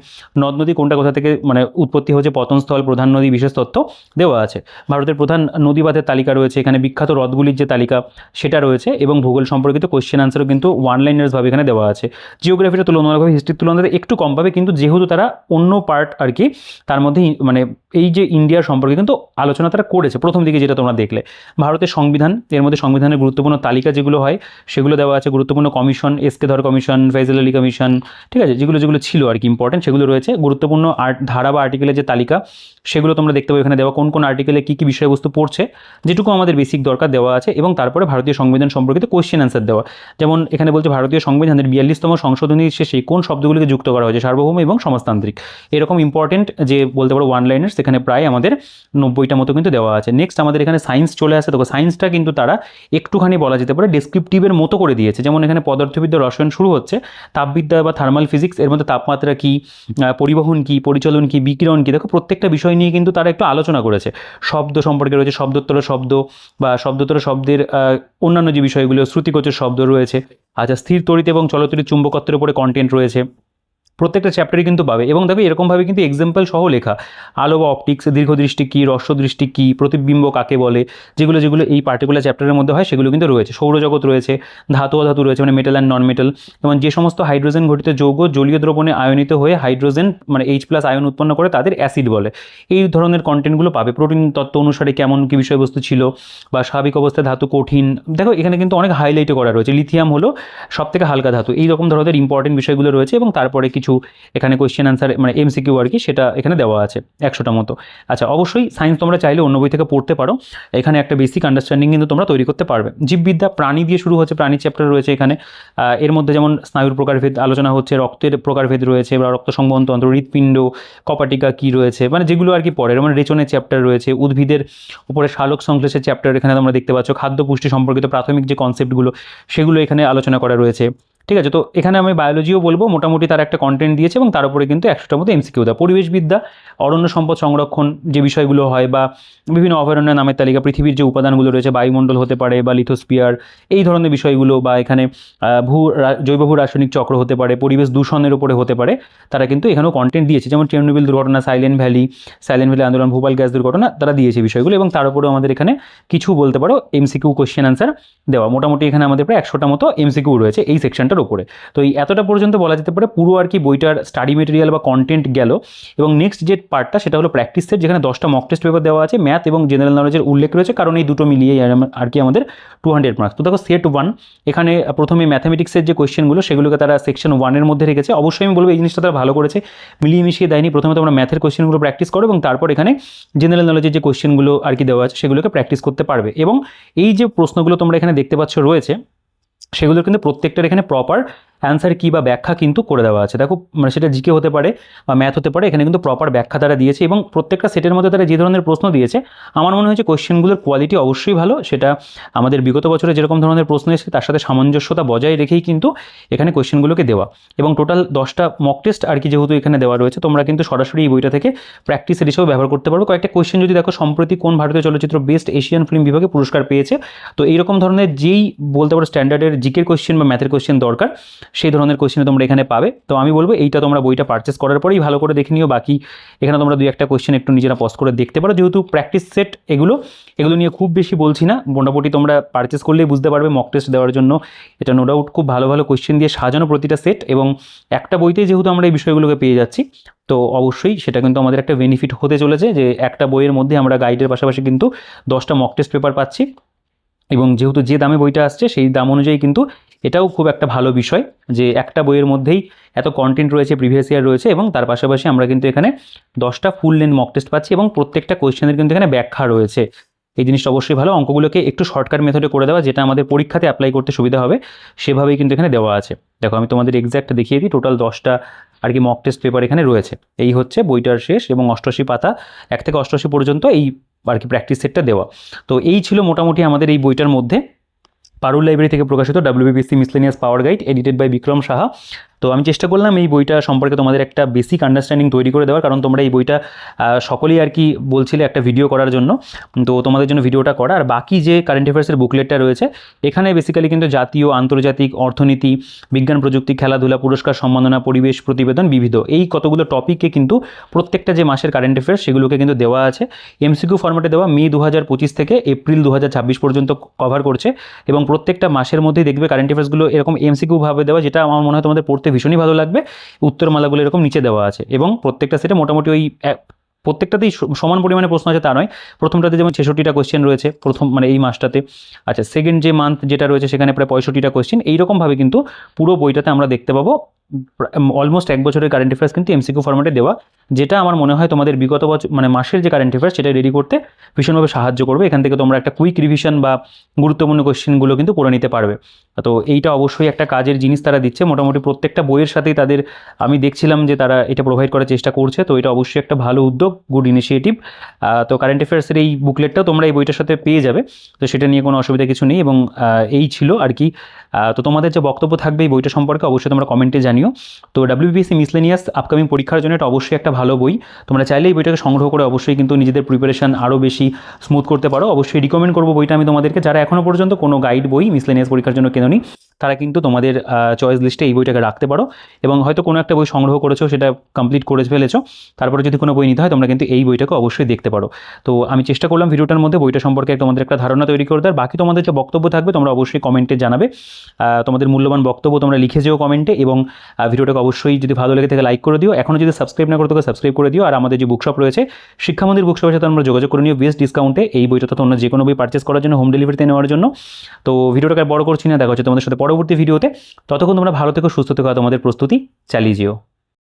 নদ নদী কোনটা কোথা থেকে মানে উৎপত্তি হচ্ছে, পতনস্থল, প্রধান নদী, বিশেষ তথ্য দেওয়া আছে। ভারতের প্রধান নদীবাঁধের তালিকা রয়েছে, এখানে বিখ্যাত হ্রদগুলির যে তালিকা সেটা রয়েছে, এবং ভূগোল সম্পর্কিত কোয়েশ্চেন আনসারও কিন্তু ওয়ান লাইনার্সভাবে এখানে দেওয়া আছে। জিওগ্রাফিটা তুলনামূলকভাবে হিস্ট্রির তুলনায় একটু কম পাবে, কিন্তু যেহেতু তারা অন্য পার্ট আর কি তার মধ্যে মানে এই যে ইন্ডিয়ার সম্পর্কে কিন্তু আলোচনা তারা করেছে প্রথম দিকে, যেটা তোমরা দেখলে। ভারতের সংবিধান, এর মধ্যে সংবিধানের গুরুত্বপূর্ণ তালিকা যেগুলো হয় সেগুলো দেওয়া আছে, গুরুত্বপূর্ণ কমিশন, এসকে ধর কমিশন, ফৈজল আলী কমিশন, ঠিক আছে, যেগুলো যেগুলো ছিল আর কি ইম্পর্টেন্ট সেগুলো রয়েছে। গুরুত্বপূর্ণ ধারা বা আর্টিকেলের যে তালিকা সেগুলো তোমরা দেখতে পাবে এখানে দেওয়া, কোন কোন আর্টিকেলে কী কী বিষয়বস্তু পড়ছে, যেটুকু আমাদের বেসিক দরকার দেওয়া আছে। এবং তারপরে ভারতীয় সংবিধান সম্পর্কিত কোয়েশ্চেন অ্যান্সার দেওয়া, যেমন এখানে বলছে ভারতীয় সংবিধানের 42তম সংশোধনীর শেষে কোন শব্দগুলিকে যুক্ত করা হয়েছে, সার্বভৌম এবং সমাজতান্ত্রিক। এরকম ইম্পর্টেন্ট যে বলতে পারো ওয়ান লাইনার্স সেখানে প্রায় আমাদের 90টা মতো কিন্তু দেওয়া আছে। নেক্সট আমাদের এখানে সায়েন্স চলে আসে। দেখো সায়েন্সটা কিন্তু তারা একটুখানি বলা যেতে পারে ডেসক্রিপটিভের মতো করে দিয়েছে, যেমন এখানে পদার্থবিদ্যা, রসায়ন শুরু হচ্ছে, তাপবিদ্যা বা থার্মাল ফিজিক্স, এর মধ্যে তাপমাত্রা কী, পরিবহন কী, পরিচলন কী, বিকিরণ কী, দেখো প্রত্যেকটা বিষয় নিয়ে কিন্তু তারা একটু আলোচনা করেছে। শব্দ সম্পর্কে রয়েছে, শব্দোত্তর শব্দ বা শব্দোত্তর শব্দের অন্যান্য যে বিষয়গুলো, শ্রুতিগোচর শব্দ রয়েছে। আচ্ছা, স্থির তড়িৎ এবং চলতড়িৎ চুম্বকত্বের উপরে কন্টেন্ট রয়েছে, প্রত্যেকটা চ্যাপ্টারই কিন্তু পাবে। এবং দেখো এরকমভাবে কিন্তু এক্সাম্পল সহ লেখা, আলো বা অপটিক্স, দীর্ঘদৃষ্টি কী, হ্রস্বদৃষ্টি কী, প্রতিবিম্ব কাকে বলে, যেগুলো যেগুলো এই পার্টিকুলার চ্যাপ্টারের মধ্যে হয় সেগুলো কিন্তু রয়েছে। সৌরজগৎ রয়েছে, ধাতু অধাতু রয়েছে, মানে মেটাল অ্যান্ড নন মেটাল, এবং যে সমস্ত হাইড্রোজেন ঘটিত যৌগ জলীয় দ্রবণে আয়নিত হয়ে হাইড্রোজেন মানে H+ আয়ন উৎপন্ন করে তাদের অ্যাসিড বলে, এই ধরনের কন্টেন্টগুলো পাবে। প্রোটিন তত্ত্ব অনুসারে কেমন কী বিষয়বস্তু ছিল, বা স্বাভাবিক অবস্থায় ধাতু কঠিন, দেখো এখানে কিন্তু অনেক হাইলাইটও করা রয়েছে। লিথিয়াম হলো সবথেকে হালকা ধাতু, এই রকম ধরনের ইম্পর্টেন্ট বিষয়গুলো রয়েছে। এবং তারপরে কিছু এখানে কোয়েশ্চেন আনসার মানে MCQ আর কি, সেটা এখানে দেওয়া আছে 100টা মতো। আচ্ছা, অবশ্যই সায়েন্স তোমরা চাইলে অন্য বই থেকে পড়তে পারো, এখানে একটা বেসিক আন্ডারস্ট্যান্ডিং কিন্তু তোমরা তৈরি করতে পারবে। জীববিদ্যা, প্রাণী দিয়ে শুরু হচ্ছে, প্রাণী চ্যাপ্টার রয়েছে এখানে। এর মধ্যে যেমন স্নায়ুর প্রকারভেদ আলোচনা হচ্ছে, রক্তের প্রকারভেদ রয়েছে, বা রক্ত সংবহনতন্ত্র, হৃৎপিণ্ড, কপাটিকা কী রয়েছে, মানে যেগুলো আর কি পড়ে। যেমন রেচনের চ্যাপ্টার রয়েছে, উদ্ভিদের উপরে সালোক সংশ্লেষের চ্যাপ্টার এখানে তোমরা দেখতে পাচ্ছ, খাদ্য পুষ্টি সম্পর্কিত প্রাথমিক যে কনসেপ্টগুলো সেগুলো এখানে আলোচনা করা রয়েছে, ঠিক আছে। তো এখানে আমি বায়োলজিও বলবো, মোটামুটি তার একটা কন্টেন্ট দিয়েছে, এবং তার উপরে কিন্তু 100টার মতো MCQ দেয়। পরিবেশবিদ্যা, অরণ্য সম্পদ সংরক্ষণ যে বিষয়গুলো হয়, বা বিভিন্ন অভয়ারণ্যের নামের তালিকা, পৃথিবীর যে উপাদানগুলো রয়েছে, বায়ুমণ্ডল হতে পারে বা লিথোস্ফিয়ার, এই ধরনের বিষয়গুলো, বা এখানে জৈব ভূ রাসায়নিক চক্র হতে পারে, পরিবেশ দূষণের উপরে হতে পারে, তারা কিন্তু এখানেও কন্টেন্ট দিয়েছে। যেমন চেরনোবিল দুর্ঘটনা, সাইলেন্ট ভ্যালি আন্দোলন, ভোপাল গ্যাস দুর্ঘটনা, তারা দিয়েছে বিষয়গুলো। এবং তার উপরেও আমাদের এখানে কিছু বলতে পারো MCQ কোয়েশ্চেন আনসার দেওয়া। মোটামুটি এখানে আমাদের প্রায় 100টা মতো MCQ রয়েছে এই সেকশনটার উপরে। তো এই এতটা পর্যন্ত বলা যেতে পারে পুরো আর কি বইটার স্টাডি মেটেরিয়াল বা কন্টেন্ট গেল। এবং নেক্সট যে পার্টটা সেটা হলো প্র্যাকটিস সেট, যেখানে 10টা মক টেস্ট পেপার দেওয়া আছে, ম্যাথ এবং জেনারেল নলেজের উল্লেখ রয়েছে, কারণ এই দুটো মিলিয়ে আর কি আমাদের 200 মার্কস। তো দেখো সেট 1, এখানে প্রথমে ম্যাথামেটিক্সের যে কোয়েশ্চেনগুলো সেগুলোকে তারা সেকশন 1-এর মধ্যে রেখেছে। অবশ্যই আমি বলবো এই জিনিসটা তারা ভালো করেছে, মিলিয়ে মিশিয়ে দেয়নি। প্রথমে তোমরা ম্যাথের কোয়েশ্চেনগুলো প্র্যাকটিস করো, এবং তারপর এখানে জেনারেল নলেজের যে কোয়েশ্চেনগুলো আর কি দেওয়া আছে সেগুলোকে প্র্যাকটিস করতে পারবে। এবং এই যে প্রশ্নগুলো তোমরা এখানে দেখতে পাচ্ছ রয়েছে, সেগুলোর কিন্তু প্রত্যেকটার এখানে প্রপার অ্যান্সার কী বা ব্যাখ্যা কিন্তু করে দেওয়া আছে। দেখো মানে সেটা জিকে হতে পারে বা ম্যাথ হতে পারে, এখানে কিন্তু প্রপার ব্যাখ্যা তারা দিয়েছে। এবং প্রত্যেকটা সেটের মধ্যে তারা যে ধরনের প্রশ্ন দিয়েছে, আমার মনে হয়েছে কোয়েশ্চেনগুলোর কোয়ালিটি অবশ্যই ভালো। সেটা আমাদের বিগত বছরে যেরকম ধরনের প্রশ্ন এসেছে তার সাথে সামঞ্জস্যতা বজায় রেখেই কিন্তু এখানে কোয়েশ্চেনগুলোকে দেওয়া। এবং টোটাল 10টা মক টেস্ট আর কি যেহেতু এখানে দেওয়া রয়েছে, তোমরা কিন্তু সরাসরি এই বইটা থেকে প্র্যাকটিসের হিসেবে ব্যবহার করতে পারবে। কয়েকটা কোয়েশ্চেন যদি দেখো, সম্প্রতি কোন ভারতীয় চলচ্চিত্র বেস্ট এশিয়ান ফিল্ম বিভাগে পুরস্কার পেয়েছে, তো এইরকম ধরনের যেই বলতে পারো স্ট্যান্ডার্ডের জিকের কোয়েশ্চেন বা ম্যাথের কোয়েশ্চেন দরকার, সেই ধরনের কোয়েশ্চেন তোমরা এখানে পাবে। তো আমি বলবো এইটা তোমরা বইটা পারচেস করার পরেই ভালো করে দেখে নিও। বাকি এখানে তোমরা 2-1টা কোয়েশ্চেন একটু নিজেরা পজ করে দেখতে পারো, যেহেতু প্র্যাকটিস সেট এগুলো নিয়ে খুব বেশি বলছি না, মোটামুটি তোমরা পারচেস করলেই বুঝতে পারবে। মক টেস্ট দেওয়ার জন্য এটা নো ডাউট খুব ভালো ভালো কোয়েশ্চেন দিয়ে সাজানো প্রতিটা সেট, এবং একটা বইতেই যেহেতু আমরা এই বিষয়গুলোকে পেয়ে যাচ্ছি, তো অবশ্যই সেটা কিন্তু আমাদের একটা বেনিফিট হতে চলেছে যে একটা বইয়ের মধ্যে আমরা গাইডের পাশাপাশি কিন্তু 10টা মক টেস্ট পেপার পাচ্ছি। এবং যেহেতু যে দামে বইটা আসছে সেই দাম অনুযায়ী কিন্তু এটাও খুব একটা ভালো বিষয় যে একটা বইয়ের মধ্যেই এত কন্টেন্ট রয়েছে, প্রিভিয়াস ইয়ার রয়েছে, এবং তার পাশাপাশি আমরা কিন্তু এখানে 10টা ফুল লেন্থ মক টেস্ট পাচ্ছি, এবং প্রত্যেকটা কোয়েশ্চেনের কিন্তু এখানে ব্যাখ্যা রয়েছে। এই জিনিসটা অবশ্যই ভালো। অঙ্কগুলোকে একটু শর্টকাট মেথডে করে দেওয়া, যেটা আমাদের পরীক্ষাতে অ্যাপ্লাই করতে সুবিধা হবে, সেভাবেই কিন্তু এখানে দেওয়া আছে। দেখো আমি তোমাদের এক্স্যাক্ট দেখিয়ে দিই, টোটাল 10টা আর কি মক টেস্ট পেপার এখানে রয়েছে। এই হচ্ছে বইটার শেষ, এবং 88 পাতা 1 থেকে 88 পর্যন্ত এই আর কি প্র্যাকটিস সেটটা দেওয়া। তো এই ছিল মোটামুটি আমাদের এই বইটার মধ্যে পারুল লাইব্রেরি থেকে প্রকাশিত WBPSC miscellaneous power guide, edited by Bikram Saha. তো আমি চেষ্টা করলাম এই বইটা সম্পর্কে তোমাদের একটা বেসিক আন্ডারস্ট্যান্ডিং তৈরি করে দেওয়ার, কারণ তোমরা এই বইটা সকলেই আর কি বলছিলে একটা ভিডিও করার জন্য, তো তোমাদের জন্য ভিডিওটা করা। আর বাকি যে কারেন্ট অ্যাফেয়ার্সের বুকলেটটা রয়েছে এখানে বেসিক্যালি কিন্তু জাতীয়, আন্তর্জাতিক, অর্থনীতি, বিজ্ঞান প্রযুক্তি, খেলাধুলা, পুরস্কার, সম্মাননা, পরিবেশ, প্রতিবেদন, বিবিধ, এই কতগুলো টপিককে কিন্তু প্রত্যেকটা যে মাসের কারেন্ট অ্যাফেয়ার্স সেগুলোকে কিন্তু দেওয়া আছে। এমসিকিউ ফরম্যাটে দেওয়া, মে 2025 থেকে এপ্রিল 2026 পর্যন্ত কভার করছে, এবং প্রত্যেকটা মাসের মধ্যেই দেখবে কারেন্ট অ্যাফেয়ার্সগুলো এরকম এমসিকিউ ভাবে দেওয়া, যেটা আমার মনে হয় তোমাদের পড়তে ভীষণই ভালো লাগবে। উত্তরমালাগুলো এরকম নিচে দেওয়া আছে, এবং প্রত্যেকটা সেটে মোটামুটি ওই প্রত্যেকটাতেই সমান পরিমাণে প্রশ্ন আছে তা নয়। প্রথমটাতে যেমন 66টা কোয়েশ্চেন রয়েছে প্রথম মানে এই মাসটাতে, আচ্ছা সেকেন্ড যে মান্থ যেটা রয়েছে সেখানে প্রায় 65টা কোয়েশ্চেন, এইরকমভাবে কিন্তু পুরো বইটাতে আমরা দেখতে পাবো অলমোস্ট এক বছরের কারেন্ট অ্যাফেয়ার্স কিন্তু এমসিকিউ ফরম্যাটে দেওয়া, যেটা আমার মনে হয় তোমাদের বিগত বছর মানে মাসের যে কারেন্ট অ্যাফেয়ার্স সেটা রেডি করতে ভীষণভাবে সাহায্য করবে। এখান থেকে তোমরা একটা কুইক রিভিশন বা গুরুত্বপূর্ণ কোয়েশ্চেনগুলো কিন্তু পড়ে নিতে পারবে। তো এইটা অবশ্যই একটা কাজের জিনিস তারা দিচ্ছে, মোটামুটি প্রত্যেকটা বইয়ের সাথেই তাদের আমি দেখছিলাম যে তারা এটা প্রোভাইড করার চেষ্টা করছে, তো এটা অবশ্যই একটা ভালো উদ্যোগ, গুড ইনিশিয়েটিভ। তো কারেন্ট অ্যাফেয়ার্সের এই বুকলেটটাও তোমরা এই বইটার সাথে পেয়ে যাবে, তো সেটা নিয়ে কোনো অসুবিধা কিছু নেই। এবং এই ছিল আর কি। তো তোমাদের যে বক্তব্য থাকবে এই বইটা সম্পর্কে অবশ্যই তোমরা কমেন্টে জানিও। তো WBPSC মিসলেনিয়াস আপকামিং পরীক্ষার জন্য এটা অবশ্যই একটা ভালো বই, তোমরা চাইলে এই বইটাকে সংগ্রহ করে অবশ্যই কিন্তু নিজেদের প্রিপারেশন আরও বেশি স্মুথ করতে পারো। অবশ্যই রিকমেন্ড করবো বইটা আমি তোমাদেরকে, যারা এখনও পর্যন্ত কোনো গাইড বই মিসলেনিয়াস পরীক্ষার জন্য কেনোনি তারা কিন্তু তোমাদের চয়েস লিস্টে এই বইটাকে রাখতে পারো, এবং হয়তো কোনো একটা বই সংগ্রহ করেছো সেটা কমপ্লিট করে ফেলেছো, তারপরে যদি কোনো বই নিতে হয় তোমরা কিন্তু এই বইটাকে অবশ্যই দেখতে পারো। তো আমি চেষ্টা করলাম ভিডিওটার মধ্যে বইটা সম্পর্কে তোমাদের একটা ধারণা তৈরি করে দেওয়ার। বাকি তোমাদের যে বক্তব্য থাকবে তোমরা অবশ্যই কমেন্টে জানাবে, তোমাদের মূল্যবান বক্তব্য তোমরা লিখে যেও কমেন্টে, এবং ভিডিওটাকে অবশ্যই যদি ভালো লেগে থাকে লাইক করে দিও, এখনও যদি সাবস্ক্রাইব না করে থাকে সাবস্ক্রাইব করে দিও। আর আমাদের যে বুকশপ রয়েছে শিক্ষামন্দির বুকশপের সাথে আমরা যোগাযোগ করে নিও বেস্ট ডিসকাউন্টে এই বইটা তো তোমরা যে কোনো বই পারচেস করার জন্য, হোম ডেলিভারিতে নেওয়ার জন্য। তো ভিডিওটাকে বড় করছি না, দেখা হচ্ছে তোমাদের সাথে পরবর্তী ভিডিওতে। ততক্ষণ তোমরা ভালো থেকো, সুস্থ থেকো, তোমাদের প্রস্তুতি চালিয়ে যেও।